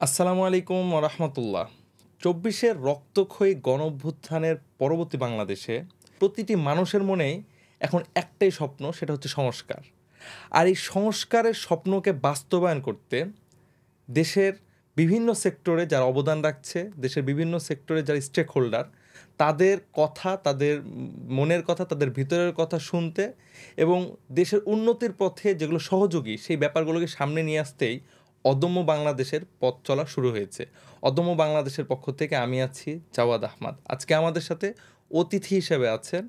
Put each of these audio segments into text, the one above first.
আসসালামু আলাইকুম রহমতুল্লাহ। ২৪-এর রক্তক্ষয়ী গণঅভ্যুত্থানের পরবর্তী বাংলাদেশে প্রতিটি মানুষের মনেই এখন একটাই স্বপ্ন, সেটা হচ্ছে সংস্কার। আর এই সংস্কারের স্বপ্নকে বাস্তবায়ন করতে দেশের বিভিন্ন সেক্টরে যারা অবদান রাখছে, দেশের বিভিন্ন সেক্টরে যারা স্টেক হোল্ডার, তাদের কথা, তাদের মনের কথা, তাদের ভিতরের কথা শুনতে এবং দেশের উন্নতির পথে যেগুলো সহযোগী সেই ব্যাপারগুলোকে সামনে নিয়ে আসতেই অদম্য বাংলাদেশের পথ চলা শুরু হয়েছে। অদম্য বাংলাদেশের পক্ষ থেকে আমি আছি জাওয়াদ আহমদ। আজকে আমাদের সাথে অতিথি হিসেবে আছেন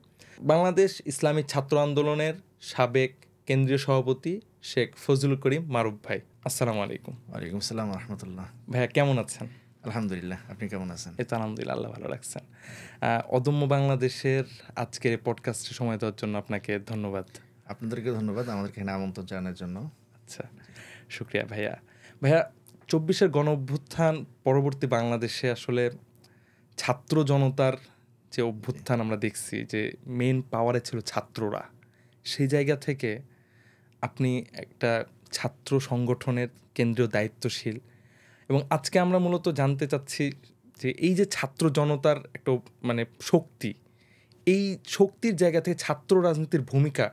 বাংলাদেশ ইসলামী ছাত্র আন্দোলনের সাবেক কেন্দ্রীয় সভাপতি শেখ ফজলুল করিম মারুফ ভাই। আসসালামু আলাইকুম। ওয়ালাইকুম সালাম রহমতুল্লাহ। ভাইয়া কেমন আছেন? আলহামদুলিল্লাহ, আপনি কেমন আছেন? এই তো আলহামদুলিল্লাহ, আল্লাহ ভালো রাখছেন। অদম্য বাংলাদেশের আজকের এই পডকাস্টে সময় দেওয়ার জন্য আপনাকে ধন্যবাদ। আপনাদেরকে ধন্যবাদ আমাদেরকে এখানে আমন্ত্রণ জানানোর জন্য। আচ্ছা, শুক্রিয়া ভাইয়া। ভাইয়া, ২৪-এর গণঅভ্যুত্থান পরবর্তী বাংলাদেশে আসলে ছাত্র জনতার যে অভ্যুত্থান আমরা দেখছি, যে মেন পাওয়ারে ছিল ছাত্ররা, সেই জায়গা থেকে আপনি একটা ছাত্র সংগঠনের কেন্দ্রীয় দায়িত্বশীল, এবং আজকে আমরা মূলত জানতে চাচ্ছি যে এই যে ছাত্র জনতার একটা মানে শক্তি, এই শক্তির জায়গা থেকে ছাত্র রাজনীতির ভূমিকা,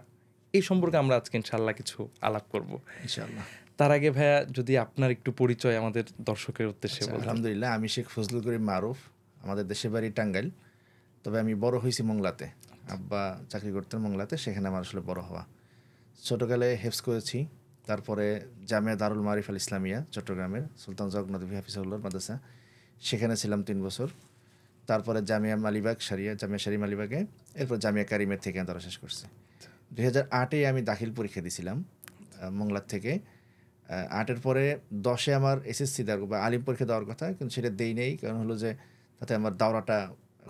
এই সম্পর্কে আমরা আজকে ইনশাআল্লাহ কিছু আলাপ করব ইনশাআল্লাহ। তার আগে ভাইয়া, যদি আপনার একটু পরিচয় আমাদের দর্শকের উদ্দেশ্যে বলেন। আলহামদুলিল্লাহ, আমি শেখ ফজলুল করিম মারুফ। আমাদের দেশের বাড়ি টাঙ্গাইল, তবে আমি বড় হয়েছি মোংলাতে। আব্বা চাকরি করতেন মোংলাতে, সেখানে আমার আসলে বড় হওয়া। ছোটোকালে হেফজ করেছি, তারপরে জামিয়া দারুল মারিফ আল ইসলামিয়া চট্টগ্রামের সুলতান জগন্নাথ হাফিজুল্লাহ মাদ্রাসা, সেখানে ছিলাম 3 বছর। তারপরে জামিয়া মালিবাগ সারিয়া, জামিয়া সারি মালিবাগে, এরপর জামিয়া কারিমের থেকে তারা শেষ করছে। 2008-এ আমি দাখিল পরীক্ষা দিয়েছিলাম মোংলার থেকে। 8-এর পরে 10-এ আমার এসএসসি দেওয়ার বা আলিম পরীক্ষা দেওয়ার কথা, কিন্তু সেটা দেই নেই। কারণ হলো যে তাতে আমার দাওরাটা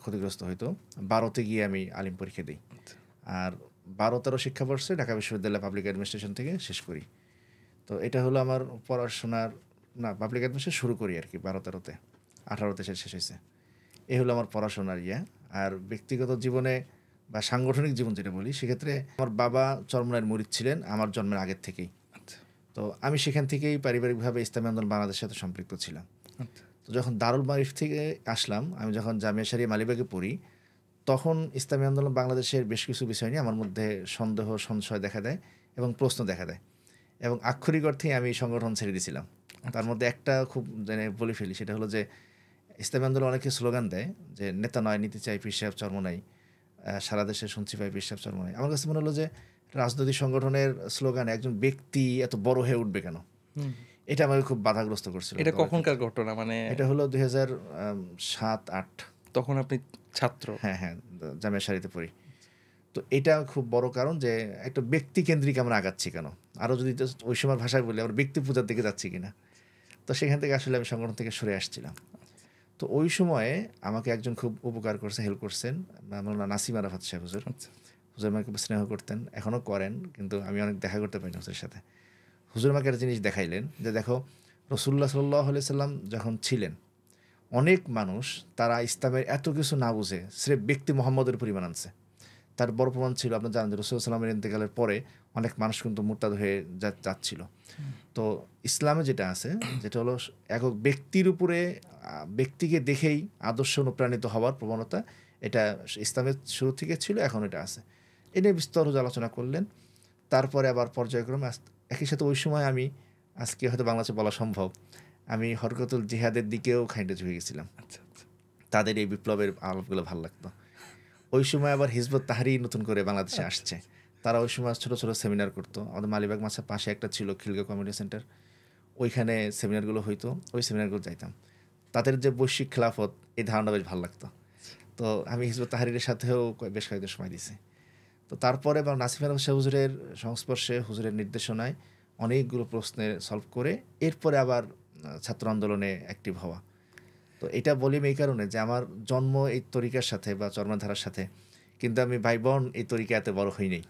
ক্ষতিগ্রস্ত হইতো। 12তে গিয়ে আমি আলিম পরীক্ষা দিই। আর 12-13 শিক্ষাবর্ষে ঢাকা বিশ্ববিদ্যালয় পাবলিক অ্যাডমিনিস্ট্রেশন থেকে শেষ করি। তো এটা হলো আমার পড়াশোনার, না পাবলিক অ্যাডমিনিস্ট্রেশন শুরু করি আর কি 12-13-তে, 18-তে শেষ হয়েছে। এই হলো আমার পড়াশোনার ইয়া। আর ব্যক্তিগত জীবনে বা সাংগঠনিক জীবন যেটা বলি, সেক্ষেত্রে আমার বাবা চরমনায়ের মুরিদ ছিলেন আমার জন্মের আগের থেকেই। তো আমি সেখান থেকেই পারিবারিকভাবে ইসলামী আন্দোলন বাংলাদেশের সাথে সম্পৃক্ত ছিলাম। তো যখন দারুল মারিফ থেকে আসলাম, আমি যখন জামিয়া সারিয়া মালিবাগে পড়ি, তখন ইসলামী আন্দোলন বাংলাদেশের বেশ কিছু বিষয় নিয়ে আমার মধ্যে সন্দেহ সংশয় দেখা দেয় এবং প্রশ্ন দেখা দেয়, এবং আক্ষরিক অর্থেই আমি সংগঠন ছেড়ে দিয়েছিলাম। তার মধ্যে একটা খুব বলে ফেলি, সেটা হলো যে ইসলামী আন্দোলন অনেকে স্লোগান দেয় যে নেতা নয় নীতি চাই, পীর সাহেব চর্ম নাই, সারা দেশে শুনছি পাই পীর সাহেব চর্ম নাই। আমার কাছে মনে হলো যে রাজনৈতিক সংগঠনের স্লোগানে একজন ব্যক্তি এত বড় হয়ে উঠবে কেন, এটা আমাকে খুব বাধাগ্রস্ত করছিল। এটা কখনকার ঘটনা? মানে এটা হলো 2007-08। তখন আপনি ছাত্র? হ্যাঁ, জামিয়া সারিতে পড়ি। তো এটা খুব বড় কারণ যে একটা ব্যক্তি কেন্দ্রিক আমরা আগাচ্ছি কেন, আরও যদি ওই সময় ভাষায় বলি আমরা ব্যক্তি পূজার দিকে যাচ্ছি কিনা। তো সেখান থেকে আসলে আমি সংগঠন থেকে সরে আসছিলাম। তো ওই সময়ে আমাকে একজন খুব উপকার করছে, হেল্প করছেন, মাওলানা নাসিম আরাফাত সাহেব হুজুর। হুজুর আমাকে খুব স্নেহ করতেন, এখনও করেন, কিন্তু আমি অনেক দেখা করতে পারি না হুজুরের সাথে। হুজুর আমাকে একটা জিনিস দেখাইলেন যে দেখো, রাসূলুল্লাহ সাল্লাল্লাহু আলাইহি সাল্লাম যখন ছিলেন, অনেক মানুষ তারা ইসলামের এত কিছু না বুঝে স্রেফ ব্যক্তি মুহাম্মদের পরিমাণ আনছে। তার বড় প্রমাণ ছিল, আপনার জানেন যে রাসূল সাল্লামের ইন্তেকালের পরে অনেক মানুষ কিন্তু মুরতাদ হয়ে যাচ্ছিল। তো ইসলামে যেটা আছে, যেটা হলো একক ব্যক্তির উপরে ব্যক্তিকে দেখেই আদর্শ অনুপ্রাণিত হওয়ার প্রবণতা, এটা ইসলামের শুরু থেকে ছিল, এখন এটা আছে। এ নিয়ে বিস্তর আলোচনা করলেন। তারপরে আবার পর্যায়ক্রমে একই সাথে ওই সময় আমি, আজকে হয়তো বাংলাদেশে বলা সম্ভব, আমি হরকতুল জিহাদের দিকেও খানিকটা ঝুঁকে গেছিলাম। তাদের এই বিপ্লবের আলাপগুলো ভালো লাগতো। ওই সময় আবার হিজবুত তাহরির নতুন করে বাংলাদেশে আসছে। তারা ওই সময় ছোটো ছোটো সেমিনার করতো। আমাদের মালিবাগ মাছের পাশে একটা ছিল খিলগাঁও কমিউনিটি সেন্টার, ওইখানে সেমিনারগুলো হইতো, ওই সেমিনারগুলো যাইতাম। তাদের যে বৈশ্বিক খেলাফত, এই ধারণা বেশ ভালো লাগতো। তো আমি হিজবুত তাহরিরের সাথেও বেশ কয়েকদিন সময় দিয়েছি। তো তারপরে বা নাসিম আরাফাত সাহেব হুজুরের সংস্পর্শে, হুজুরের নির্দেশনায় অনেকগুলো প্রশ্নের সলভ করে এরপরে আবার ছাত্র আন্দোলনে অ্যাক্টিভ হওয়া। তো এটা বলি এই কারণে যে আমার জন্ম এই তরিকার সাথে বা চর্মধারার সাথে, কিন্তু আমি ভাই বোন এই তরিকা এত বড় হইনি।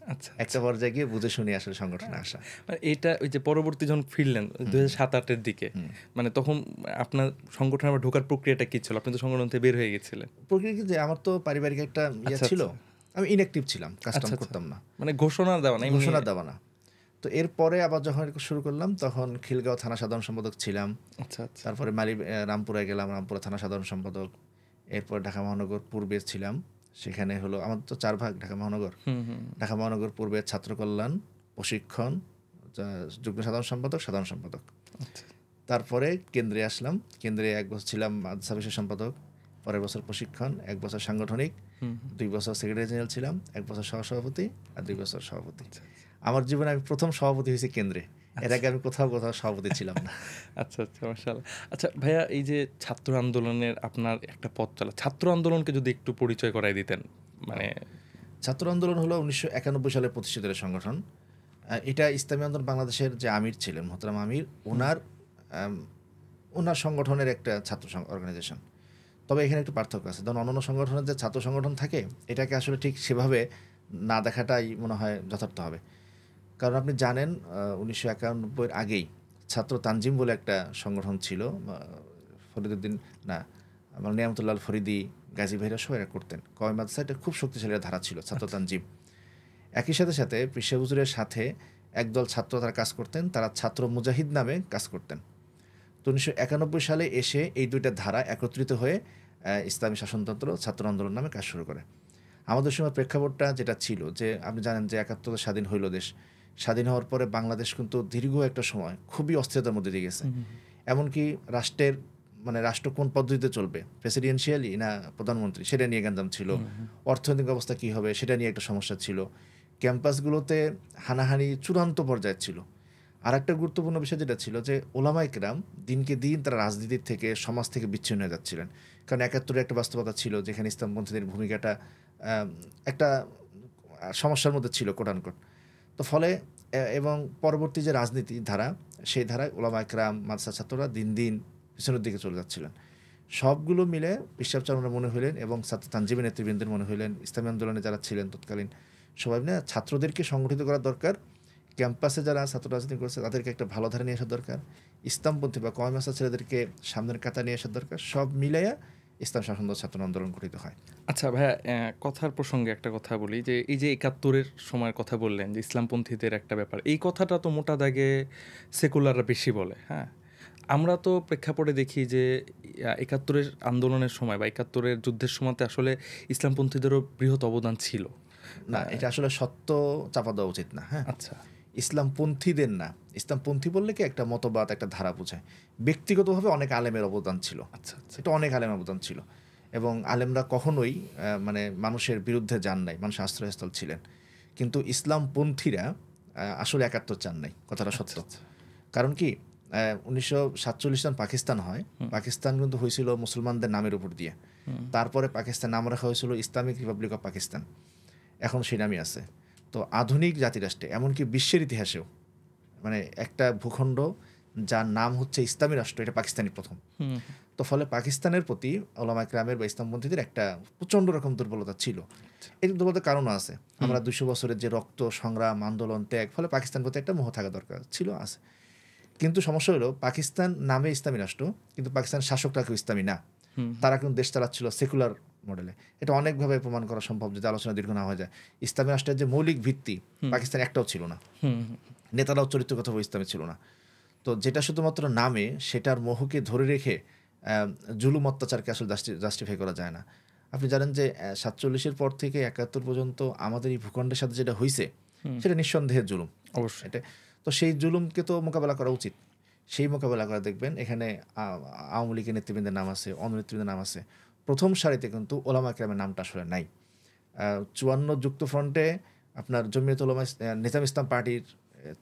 একটা পর্যায়ে গিয়ে বুঝে শুনে আসলে সংগঠনে আসা। মানে এটা ওই যে পরবর্তী যখন ফিরলেন 2007-08-এর দিকে, মানে তখন আপনার সংগঠনে আবার ঢোকার প্রক্রিয়াটা কি ছিল? আপনি তো সংগঠন থেকে বের হয়ে গেছিলেন। প্রক্রিয়া কি যে আমার তো পারিবারিক একটা ইয়ে ছিল, আমি ইনঅ্যাক্টিভ ছিলাম, কাজ করতাম না, মানে ঘোষণা দেওয়া না। ঘোষণা দেওয়া না। তো তো এরপরে আবার যখন শুরু করলাম তখন খিলগাঁও থানা সাধারণ সম্পাদক ছিলাম। আচ্ছা আচ্ছা। তারপরে রামপুরায় গেলাম, রামপুরা থানা সাধারণ সম্পাদক। এরপর ঢাকা মহানগর পূর্বে ছিলাম, সেখানে হলো আমার তো 4 ভাগ ঢাকা মহানগর। ঢাকা মহানগর পূর্বে ছাত্র কল্যাণ, প্রশিক্ষণ, যুগ্ম সাধারণ সম্পাদক, সাধারণ সম্পাদক। তারপরে কেন্দ্রে আসলাম, কেন্দ্রে 1 বছর ছিলাম মাদ্রাসা বিষয় সম্পাদক, পরের বছর প্রশিক্ষণ, 1 বছর সাংগঠনিক, 2 বছর সেক্রেটারি জেনারেল ছিলাম, 1 বছর সহসভাপতি আর 2 বছর সভাপতি। আমার জীবনে আমি প্রথম সভাপতি হয়েছি কেন্দ্রে, এর আগে আমি কোথাও সভাপতি ছিলাম না। আচ্ছা আচ্ছা, মাশাআল্লাহ। আচ্ছা ভাইয়া, এই যে ছাত্র আন্দোলনের আপনার একটা পথ চলা, ছাত্র আন্দোলনকে যদি একটু পরিচয় করাই দিতেন। মানে ছাত্র আন্দোলন হলো 1991 সালে প্রতিষ্ঠিত সংগঠন। এটা ইসলামী আন্দোলন বাংলাদেশের যে আমির ছিলেন মোহতারাম আমির, ওনার সংগঠনের একটা ছাত্র অর্গানাইজেশন। তবে এখানে একটু পার্থক্য আছে, ধরুন অন্যান্য সংগঠনের যে ছাত্র সংগঠন থাকে এটাকে আসলে ঠিক সেভাবে না দেখাটাই মনে হয় যথার্থ হবে। কারণ আপনি জানেন 1991 আগেই ছাত্র তানজিম বলে একটা সংগঠন ছিল, ফরিদুদ্দিন না আমার নিয়ামতুল্লাহ ফরিদি, গাজী ভাইরা সব এরা করতেন। কওমি মাদ্রাসা এটা খুব শক্তিশালী ধারা ছিল ছাত্র তানজিম। একই সাথে পিশা হুজুরের সাথে একদল ছাত্র তারা কাজ করতেন, তারা ছাত্র মুজাহিদ নামে কাজ করতেন। তো 1991 সালে এসে এই দুইটা ধারা একত্রিত হয়ে ইসলামী শাসনতন্ত্র ছাত্র আন্দোলন নামে কাজ শুরু করে। আমাদের সময় প্রেক্ষাপটটা যেটা ছিল যে আপনি জানেন যে 71 স্বাধীন হইল দেশ, স্বাধীন হওয়ার পরে বাংলাদেশ কিন্তু দীর্ঘ একটা সময় খুবই অস্থিরতার মধ্যে দিয়ে গেছে। এমনকি রাষ্ট্র কোন পদ্ধতিতে চলবে, প্রেসিডেন্সিয়ালি না প্রধানমন্ত্রী, সেটা নিয়ে গ্যাঞ্জাম ছিল। অর্থনৈতিক অবস্থা কী হবে সেটা নিয়ে একটা সমস্যা ছিল। ক্যাম্পাসগুলোতে হানাহানি চূড়ান্ত পর্যায়ে ছিল। আর একটা গুরুত্বপূর্ণ বিষয় যেটা ছিল যে ওলামায়ে কেরাম দিনকে দিন তারা রাজনীতির থেকে, সমাজ থেকে বিচ্ছিন্ন হয়ে যাচ্ছিলেন। কারণ 71 একটা বাস্তবতা ছিল যেখানে ইসলামপন্থীদের ভূমিকাটা একটা সমস্যার মধ্যে ছিল কোটানকোট। তো ফলে এবং পরবর্তী যে রাজনীতি ধারা, সেই ধারায় ওলামায়ে কেরাম, মাদ্রাসা ছাত্ররা দিন দিন পিছনের দিকে চলে যাচ্ছিলেন। সবগুলো মিলে বিশ্বাস চরমরা মনে হইলেন এবং ছাত্র তানজিমের নেতৃবৃন্দের মনে হইলেন, ইসলামী আন্দোলনে যারা ছিলেন তৎকালীন সবাই মিলে ছাত্রদেরকে সংগঠিত করা দরকার। ক্যাম্পাসে যারা ছাত্র রাজনীতি করছে তাদেরকে একটা ভালো ধারা নিয়ে আসা দরকার, ইসলামপন্থী বা কওমি মাদ্রাসা ছেলেদেরকে সামনের কাতা নিয়ে আসা দরকার। সব মিলাইয়া ইসলাম শাসনতন্ত্র ছাত্র আন্দোলন গঠিত হয়। আচ্ছা ভাইয়া, কথার প্রসঙ্গে একটা কথা বলি, যে এই যে 71-এর সময়ের কথা বললেন যে ইসলামপন্থীদের একটা ব্যাপার, এই কথাটা তো মোটা দাগে সেকুলাররা বেশি বলে। হ্যাঁ, আমরা তো প্রেক্ষাপটে দেখি যে 71-এর আন্দোলনের সময় বা 71-এর যুদ্ধের সময়তে আসলে ইসলামপন্থীদেরও বৃহৎ অবদান ছিল। না, এটা আসলে সত্য চাপা দেওয়া উচিত না। হ্যাঁ, আচ্ছা, ইসলামপন্থীদের না, ইসলামপন্থী বললে কি একটা মতবাদ, একটা ধারা বোঝায়। ব্যক্তিগতভাবে অনেক আলেমের অবদান ছিল। আচ্ছা আচ্ছা, এটা অনেক আলেমের অবদান ছিল এবং আলেমরা কখনোই মানুষের বিরুদ্ধে যান নাই, মানুষের আশ্রয়স্থল ছিলেন। কিন্তু ইসলামপন্থীরা আসলে 71 চান নাই, কথাটা সত্য। কারণ কি 1947 সাল পাকিস্তান হয়, পাকিস্তান কিন্তু হয়েছিল মুসলমানদের নামের উপর দিয়ে। তারপরে পাকিস্তান নাম রাখা হয়েছিল ইসলামিক রিপাবলিক অফ পাকিস্তান, এখন সেই নামই আছে। তো আধুনিক জাতিরাষ্ট্রে, এমনকি বিশ্বের ইতিহাসেও একটা ভূখণ্ড যার নাম হচ্ছে ইসলামী রাষ্ট্র, এটা পাকিস্তানই প্রথম। তো ফলে পাকিস্তানের প্রতি ওলামায়ে কেরামের বা ইসলামপন্থীদের একটা প্রচণ্ড রকম দুর্বলতা ছিল। এই দুর্বলতার কারণও আছে। আমরা 200 বছরের যে রক্ত সংগ্রাম, আন্দোলন, ত্যাগ, ফলে পাকিস্তান প্রতি একটা মোহ থাকা দরকার ছিল, আছে। কিন্তু সমস্যা হলো পাকিস্তান নামে ইসলামী রাষ্ট্র, কিন্তু পাকিস্তানের শাসকরা কেউ ইসলামী না। তারা কিন্তু দেশ চালাচ্ছিল সেকুলার মডেলে। এটা অনেকভাবে প্রমাণ করা সম্ভব, যদি আলোচনা দীর্ঘ না হয়ে যায়। ইসলামী রাষ্ট্রের যে মৌলিক ভিত্তি পাকিস্তান একটাও ছিল না, নেতারাও চরিত্রগত ইসলামী ছিল না। তো যেটা শুধুমাত্র নামে, সেটার মোহকে ধরে রেখে জুলুম অত্যাচারকে আসলে জাস্টিফাই করা যায় না। আপনি জানেন যে 47-এর পর থেকে 71 পর্যন্ত আমাদের এই ভূখণ্ডের সাথে যেটা হয়েছে সেটা নিঃসন্দেহে জুলুম, অবশ্যই। এটা তো সেই জুলুমকে তো মোকাবেলা করা উচিত। সেই মোকাবেলা করা দেখবেন এখানে আওয়ামী লীগের নেতৃবৃন্দের নাম আছে, অন্য নেতৃবৃন্দের নাম আছে। প্রথম সারিতে কিন্তু ওলামা কেরামের নামটা আসলে নাই। 54 যুক্তফ্রন্টে আপনার জমিয়তুল উলামা নিজাম ইসলাম পার্টির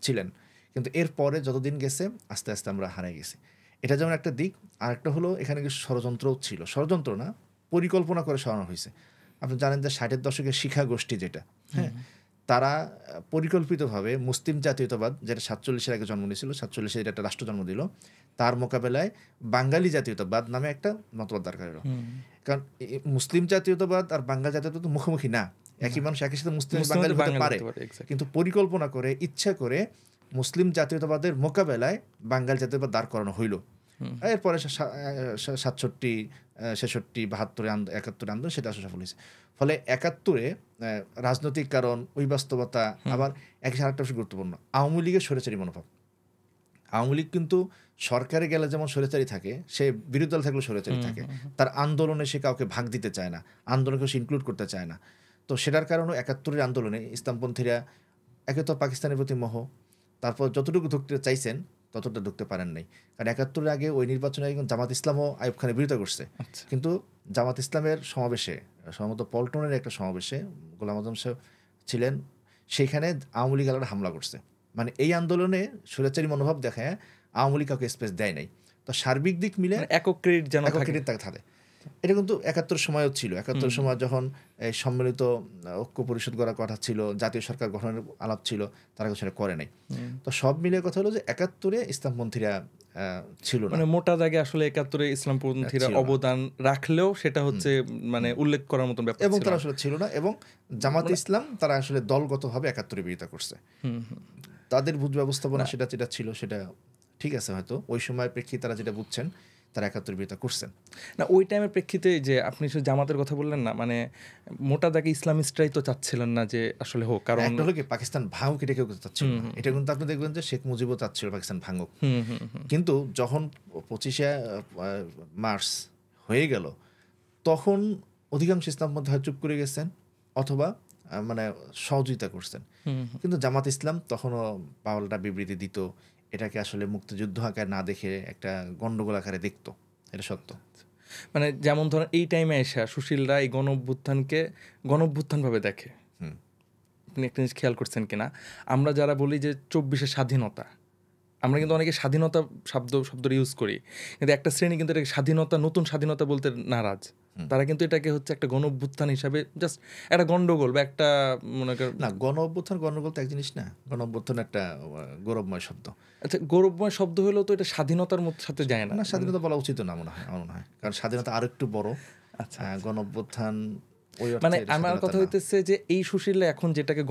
ছিলেন, কিন্তু এরপরে যতদিন গেছে আস্তে আস্তে আমরা হারাই গেছি। এটা যেমন একটা দিক। আর একটা হলো এখানে কিছু ষড়যন্ত্রও ছিল, ষড়যন্ত্র না, পরিকল্পনা করে সরানো হয়েছে। আপনি জানেন যে 60-এর দশকের শিখা গোষ্ঠী যেটা, হ্যাঁ, তারা পরিকল্পিতভাবে মুসলিম জাতীয়তাবাদ, যেটা 47-এর আগে জন্ম নিয়েছিল, 47-এ এটা একটা রাষ্ট্র জন্ম দিল, তার মোকাবেলায় বাঙালি জাতীয়তাবাদ নামে একটা মতবাদ দরকার হলো। কারণ মুসলিম জাতীয়তাবাদ আর বাঙালি জাতীয়তাবাদ মুখোমুখি না, একই মানুষ একই সাথে মুসলিম বাঙালি হতে পারে, কিন্তু পরিকল্পনা করে ইচ্ছা করে মুসলিম জাতীয়তাবাদের মোকাবেলায় বাঙালি জাতীয়তাবাদ দাঁড় করানো হইল। এরপরে 67, 66, 72, 71 আন্দোলন সেটা আসলে সফল হয়েছে। ফলে ৭১-এ রাজনৈতিক কারণ, ওই বাস্তবতা, আবার আরেকটা বিষয় গুরুত্বপূর্ণ, আওয়ামী লীগের স্বৈরাচারী মনোভাব। আওয়ামী লীগ কিন্তু সরকারে গেলে যেমন স্বৈরাচারী থাকে, সে বিরোধী দল থাকলেও স্বৈরাচারী থাকে। তার আন্দোলনে সে কাউকে ভাগ দিতে চায় না, আন্দোলনকে সে ইনক্লুড করতে চায় না। তো সেটার কারণে ৭১-এর আন্দোলনে ইসলামপন্থীরা একে তো পাকিস্তানের প্রতি মোহ, তারপর যতটুকু ঢুকতে চাইছেন ততটা ঢুকতে পারেন নাই। কারণ ৭১-এর আগে ওই নির্বাচনে জামাত ইসলামও আইয়ুব খানের বিরোধিতা করছে। কিন্তু জামাত ইসলামের সমাবেশে, সম্ভবত পল্টনের একটা সমাবেশে গোলাম আজম সাহেব ছিলেন, সেইখানে আওয়ামী লীগ আলাদা হামলা করছে। মানে এই আন্দোলনে স্বৈরাচারী মনোভাব দেখায় আওয়ামী লীগ কাউকে স্পেস দেয় নাই। তো সার্বিক দিক মিলে একক ক্রেডিট যেন থাকে। এটা কিন্তু ৭১-এর সময়ও ছিল। ৭১-এর সময় যখন এই সম্মিলিত ঐক্য পরিষদ গড়ার কথা ছিল, জাতীয় সরকার গঠনের আলাপ ছিল, তারা সেটা করে নাই। তো সব মিলিয়ে কথা হলো যে ৭১-এ ইসলামপন্থীরা ছিল না, মানে মোটা দাগে আসলে ৭১-এ ইসলামপন্থীরা অবদান রাখলেও সেটা হচ্ছে মানে উল্লেখ করার মতন ব্যাপার, এবং তারা আসলে ছিল না। এবং জামাত ইসলাম তারা আসলে দলগতভাবে ৭১-এর বিরোধিতা করছে। তাদের বুঝ ব্যবস্থাপনা সেটা যেটা ছিল সেটা ঠিক আছে, হয়তো ওই সময়ের প্রেক্ষিতে তারা যেটা বুঝছেন তারা ৭১-এর বিরোধিতা করছেন না। ওই টাইমের প্রেক্ষিতে যে আপনি জামাতের কথা বললেন না, মানে মোটা দাগে ইসলামিস্টরাই তো চাচ্ছিলেন না যে আসলে হোক, কারণ একটা হলো কি পাকিস্তান ভাঙুক, এটা কেউ চাচ্ছিল না। এটা কিন্তু আপনি দেখবেন যে শেখ মুজিবও চাচ্ছিল পাকিস্তান ভাঙুক। কিন্তু যখন ২৫শে মার্চ হয়ে গেল, তখন অধিকাংশ ইসলামপন্থী হয় চুপ করে গেছেন অথবা মানে সহযোগিতা করছেন। কিন্তু জামাত ইসলাম তখনও পাল্টা বিবৃতি দিত, এটাকে আসলে মুক্তিযুদ্ধ আকারে না দেখে একটা গন্ডগোল আকারে দেখতো। এটা সত্য। মানে যেমন ধরেন এই টাইমে এসে সুশীলরা এই গণঅভ্যুত্থানকে গণঅভ্যুত্থানভাবে দেখে। আপনি একটা জিনিস খেয়াল করছেন কিনা, আমরা যারা বলি যে ২৪শে স্বাধীনতা, আমরা কিন্তু অনেকে স্বাধীনতা শব্দটা ইউজ করি, কিন্তু একটা শ্রেণী কিন্তু এটাকে স্বাধীনতা, নতুন স্বাধীনতা বলতে নারাজ। তারা কিন্তু এটাকে হচ্ছে একটা গণঅভ্যুত্থান হিসাবে জাস্ট একটা গন্ডগোল বা একটা মনে করেন না, গণঅভ্যুত্থান গন্ডগোল তো এক জিনিস না। গণঅভ্যুত্থান একটা গৌরবময় শব্দ। আচ্ছা, গৌরবময় শব্দ হলেও তো এটা স্বাধীনতার সাথে যায় না। না, স্বাধীনতা বলা উচিত না মনে হয়, আমার মনে হয়, কারণ স্বাধীনতা আরো একটু বড়। গণঅভ্যুত্থান মানে আমার কথা হইতেছে যে এই সুশীলরা এখন যেটাকে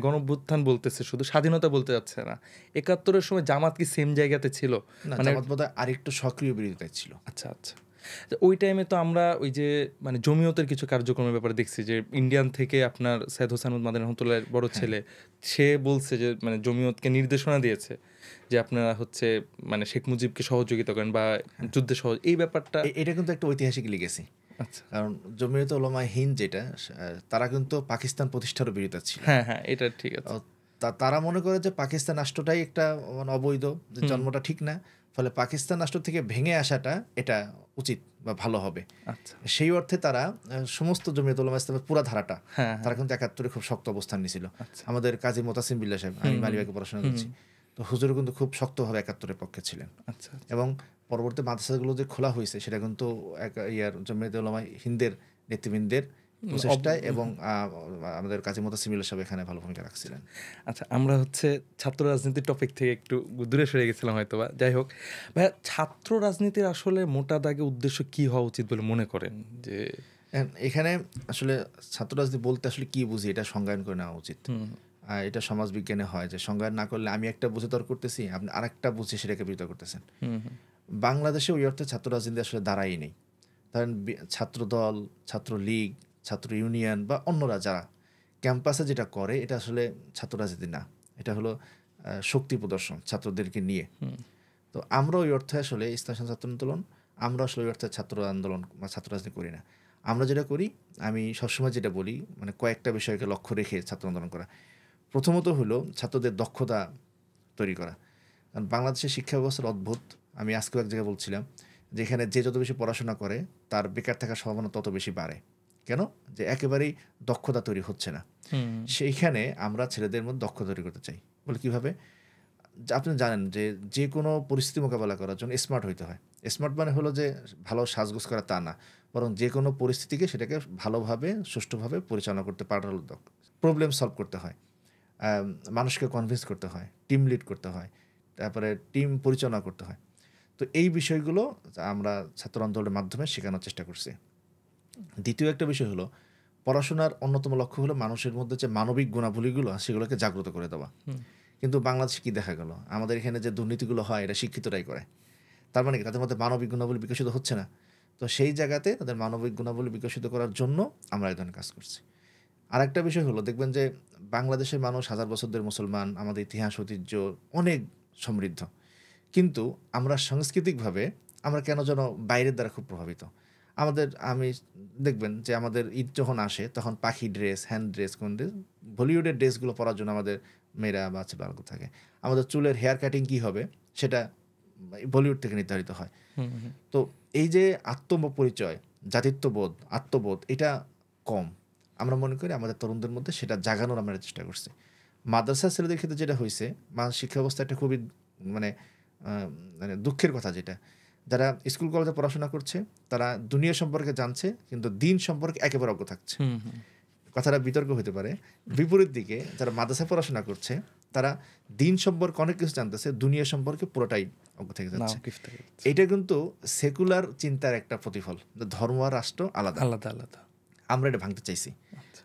গণঅভ্যুত্থান বলতেছে, শুধু স্বাধীনতা বলতে যাচ্ছে না। ৭১-এর সময় জামাত কি সেম জায়গাতে ছিল? মানে জামাত বোধহয় আরেকটু সক্রিয় বিরোধিতায় ছিল। আচ্ছা আচ্ছা। ওই টাইমে তো আমরা ওই যে মানে জমিয়তের কিছু কার্যক্রমের ব্যাপারে দেখছি যে ইন্ডিয়ান থেকে আপনার সৈয়দ হোসেন মাদানী রহমতুল্লাহর বড় ছেলে, সে বলছে যে মানে জমিয়তকে নির্দেশনা দিয়েছে যে আপনারা হচ্ছে মানে শেখ মুজিবকে সহযোগিতা করেন বা যুদ্ধে এই ব্যাপারটা। এটা কিন্তু একটা ঐতিহাসিক লিগেসি। আচ্ছা, কারণ জমিয়তে উলামায়ে হিন্দ যেটা, তারা কিন্তু পাকিস্তান প্রতিষ্ঠারও বিরোধিতা ছিল। হ্যাঁ হ্যাঁ, এটা ঠিক আছে। তারা মনে করে যে পাকিস্তান রাষ্ট্রটাই একটা মানে অবৈধ, যে জন্মটা ঠিক না, ফলে পাকিস্তান রাষ্ট্র থেকে ভেঙে আসাটা এটা উচিত বা ভালো হবে। আচ্ছা, সেই অর্থে তারা সমস্ত জমিয়তুল উলামা ইসলামের পুরা ধারাটা তারা কিন্তু ৭১-এ খুব শক্ত অবস্থান নিয়েছিল। আমাদের কাজী মোতাসিম বিল্লাহ সাহেব, আমি মালিবাগে পড়াশোনা করেছি, তো হুজুর কিন্তু খুব শক্তভাবে ৭১-এর পক্ষে ছিলেন। আচ্ছা, এবং পরবর্তী মাদ্রাসাগুলো যে খোলা হয়েছে সেটা কিন্তু জমিয়তুল উলামা হিন্দের নেতৃবৃন্দের প্রচেষ্টায়, এবং আমাদের কাজী মোতাসিম বিল্লাহ সাহেব এখানে ভালো ভূমিকা রাখছিলেন। আচ্ছা, আমরা হচ্ছে ছাত্র রাজনীতির টপিক থেকে একটু দূরে সরে গেছিলাম হয়তো বা। যাই হোক ভাইয়া, ছাত্র রাজনীতির আসলে মোটা দাগে উদ্দেশ্য কি হওয়া উচিত বলে মনে করেন? যে এখানে আসলে ছাত্র রাজনীতি বলতে আসলে কি বুঝি এটা সংজ্ঞায়ন করে নেওয়া উচিত। এটা সমাজ বিজ্ঞানে হয় যে সংজ্ঞায়ন না করলে আমি একটা বুঝে তর্ক করতেছি, আপনি আরেকটা বুঝে সেটাকে বিরোধিতা করতেছেন। বাংলাদেশে ওই অর্থে ছাত্র রাজনীতি আসলে দাঁড়াই নেই। ধরেন ছাত্র দল, ছাত্র লীগ, ছাত্র ইউনিয়ন বা অন্যরা যারা ক্যাম্পাসে যেটা করে, এটা আসলে ছাত্র রাজনীতি না, এটা হলো শক্তি প্রদর্শন ছাত্রদেরকে নিয়ে। তো আমরা ওই অর্থে আসলে ইসলামী ছাত্র আন্দোলন, আমরা আসলে ওই অর্থে ছাত্র আন্দোলন বা ছাত্র রাজনীতি করি না। আমরা যেটা করি, আমি সবসময় যেটা বলি, মানে কয়েকটা বিষয়কে লক্ষ্য রেখে ছাত্র আন্দোলন করা। প্রথমত হলো ছাত্রদের দক্ষতা তৈরি করা। কারণ বাংলাদেশের শিক্ষা ব্যবস্থার অদ্ভুত। আমি আজকেও এক জায়গায় বলছিলাম, যেখানে যে যত বেশি পড়াশোনা করে তার বেকার থাকার সম্ভাবনা তত বেশি বাড়ে। কেন? যে একেবারেই দক্ষতা তৈরি হচ্ছে না। সেইখানে আমরা ছেলেদের মধ্যে দক্ষতা তৈরি করতে চাই। বলে কীভাবে? আপনি জানেন যে যে কোনো পরিস্থিতি মোকাবেলা করার জন্য স্মার্ট হইতে হয়। স্মার্ট মানে হলো যে ভালো সাজগোজ করা তা না, বরং যে কোনো পরিস্থিতিকে সেটাকে ভালোভাবে সুষ্ঠুভাবে পরিচালনা করতে পারার প্রবলেম সলভ করতে হয়, মানুষকে কনভিন্স করতে হয়, টিম লিড করতে হয়, তারপরে টিম পরিচালনা করতে হয়। তো এই বিষয়গুলো আমরা ছাত্র আন্দোলনের মাধ্যমে শেখানোর চেষ্টা করছি। দ্বিতীয় একটা বিষয় হলো, পড়াশোনার অন্যতম লক্ষ্য হলো মানুষের মধ্যে যে মানবিক গুণাবলীগুলো সেগুলোকে জাগ্রত করে দেওয়া। কিন্তু বাংলাদেশে কি দেখা গেল, আমাদের এখানে যে দুর্নীতিগুলো হয় এটা শিক্ষিতরাই করে। তার মানে কি তাদের মধ্যে মানবিক গুণাবলী বিকশিত হচ্ছে না? তো সেই জায়গাতে তাদের মানবিক গুণাবলী বিকশিত করার জন্য আমরা এই ধরনের কাজ করছি। আরেকটা বিষয় হলো, দেখবেন যে বাংলাদেশের মানুষ হাজার বছর ধরে মুসলমান, আমাদের ইতিহাস ঐতিহ্য অনেক সমৃদ্ধ, কিন্তু আমরা সাংস্কৃতিকভাবে আমরা কেন যেন বাইরের দ্বারা খুব প্রভাবিত। আমি দেখবেন যে আমাদের ঈদ যখন আসে তখন পাখি ড্রেস, হ্যান্ড ড্রেস, কোন ড্রেস, বলিউডের ড্রেসগুলো পরার জন্য আমাদের মেয়েরা বা ছেলেরা আগ্রহ থাকে। আমাদের চুলের হেয়ার কাটিং কী হবে সেটা বলিউড থেকে নির্ধারিত হয়। তো এই যে আত্মপরিচয়, জাতিত্ববোধ, আত্মবোধ, এটা কম। আমরা মনে করি আমাদের তরুণদের মধ্যে সেটা জাগানোর আমরা চেষ্টা করছি। মাদ্রাসার ছেলেদের ক্ষেত্রে যেটা হয়েছে, শিক্ষা ব্যবস্থা একটা খুবই মানে মানে দুঃখের কথা, যেটা যারা স্কুল কলেজে পড়াশোনা করছে তারা দুনিয়া সম্পর্কে জানছে কিন্তু দিন সম্পর্কে একেবারে অজ্ঞ থাকছে। কথাটা বিতর্ক হতে পারে। বিপরীত দিকে যারা মাদ্রাসায় পড়াশোনা করছে তারা দিন সম্পর্কে অনেক কিছু জানতেছে, দুনিয়া সম্পর্কে পুরোটাই অজ্ঞ থেকে যাচ্ছে। এটা কিন্তু সেকুলার চিন্তার একটা প্রতিফল, ধর্ম আর রাষ্ট্র আলাদা আলাদা। আমরা এটা ভাঙতে চাইছি।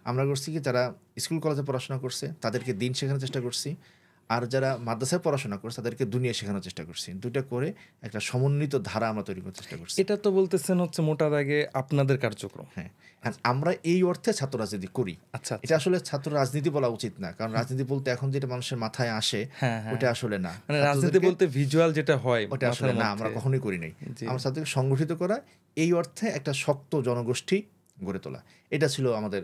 আমরা করছি কি, যারা স্কুল কলেজে পড়াশোনা করছে তাদেরকে দিন শেখানোর চেষ্টা করছি, আর যারা মাদ্রাসায় পড়াশোনা করছে তাদেরকে দুনিয়া শেখানোর চেষ্টা করছি। দুইটা করে একটা সমন্বিত ধারা আমরা তৈরি করার চেষ্টা করছি। এটা তো বলতেছেন হচ্ছে মোটা দাগে আপনাদের কার্যক্রম। হ্যাঁ, আমরা এই অর্থে ছাত্র রাজনীতি করি। আচ্ছা, এটা আসলে ছাত্র রাজনীতি বলা উচিত না, কারণ রাজনীতি বলতে এখন যেটা মানুষের মাথায় আসে ওটা আসলে না। মানে রাজনীতি বলতে ভিজুয়াল যেটা হয় ওটা আসলে না, আমরা কখনোই করি নাই। আমরা ছাত্রকে সংগঠিত করা, এই অর্থে একটা শক্ত জনগোষ্ঠী গড়ে তোলা, এটা ছিল আমাদের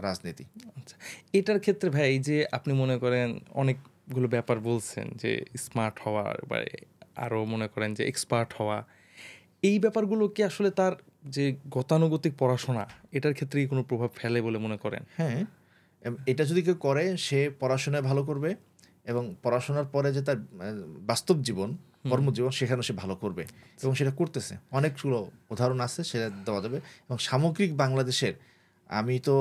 রাজনীতি। আচ্ছা, এটার ক্ষেত্রে ভাই এই যে আপনি মনে করেন অনেকগুলো ব্যাপার বলছেন যে স্মার্ট হওয়া বা আরও মনে করেন যে এক্সপার্ট হওয়া, এই ব্যাপারগুলো কি আসলে তার যে গতানুগতিক পড়াশোনা এটার ক্ষেত্রে কোনো প্রভাব ফেলে বলে মনে করেন? হ্যাঁ, এটা যদি কেউ করে সে পড়াশোনায় ভালো করবে এবং পড়াশোনার পরে যে তার বাস্তব জীবন, কর্মজীবন, সেখানে সে ভালো করবে এবং সেটা করতেছে। অনেকগুলো উদাহরণ আছে, সেটা দেওয়া যাবে। এবং সামগ্রিক বাংলাদেশের, আমি তো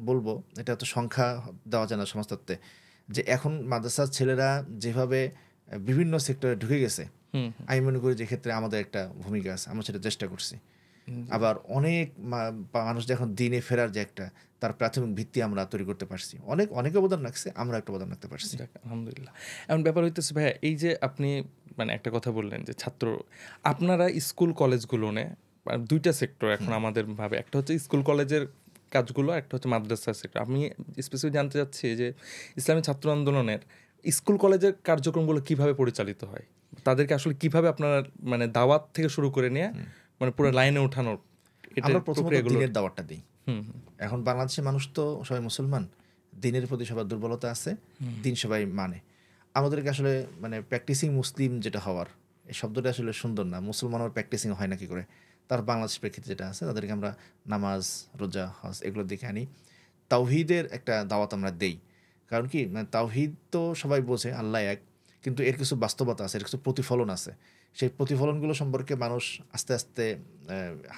বলবো, এটা তো সংখ্যা দেওয়া যায় না সমাজতত্ত্বে, যে এখন মাদ্রাসার ছেলেরা যেভাবে বিভিন্ন সেক্টরে ঢুকে গেছে, আমি মনে করি যে ক্ষেত্রে আমাদের একটা ভূমিকা আছে, আমরা সেটা চেষ্টা করছি। আবার অনেক মানুষ যখন দিনে ফেরার যে একটা তার প্রাথমিক ভিত্তি আমরা তৈরি করতে পারছি, অনেকে অবদান রাখছে, আমরা একটা অবদান রাখতে পারছি। আলহামদুলিল্লাহ। এমন ব্যাপার হইতেছে ভাইয়া, এই যে আপনি মানে একটা কথা বললেন যে ছাত্র, আপনারা স্কুল কলেজগুলো দুইটা সেক্টর এখন আমাদের ভাবে, একটা হচ্ছে স্কুল কলেজের কাজগুলো, একটা হচ্ছে মাদ্রাসার সেক্টর। আমি স্পেসিফিক জানতে চাচ্ছি যে ইসলামী ছাত্র আন্দোলনের স্কুল কলেজের কার্যক্রমগুলো কিভাবে পরিচালিত হয়, তাদেরকে আসলে কিভাবে আপনারা মানে দাওয়াত থেকে শুরু করে নিয়ে মানে পুরো লাইনে ওঠানোর, আমরা প্রথমত দিনের দাওয়াতটা দিই। এখন বাংলাদেশের মানুষ তো সবাই মুসলমান, দিনের প্রতি সবার দুর্বলতা আছে, দিন সবাই মানে। আমাদেরকে আসলে মানে প্র্যাকটিসিং মুসলিম যেটা হওয়ার, এই শব্দটা আসলে সুন্দর না। মুসলমান আর প্র্যাকটিসিং হয় না কি করে, তার বাংলাদেশ প্রেক্ষিতে যেটা আছে, তাদেরকে আমরা নামাজ, রোজা, হজ এগুলোর দিকে আনি। তাওহীদের একটা দাওয়াত আমরা দেই, কারণ কি, মানে তাওহীদ তো সবাই বোঝে, আল্লাহ এক, কিন্তু এর কিছু বাস্তবতা আছে, এর কিছু প্রতিফলন আছে। সেই প্রতিফলনগুলো সম্পর্কে মানুষ আস্তে আস্তে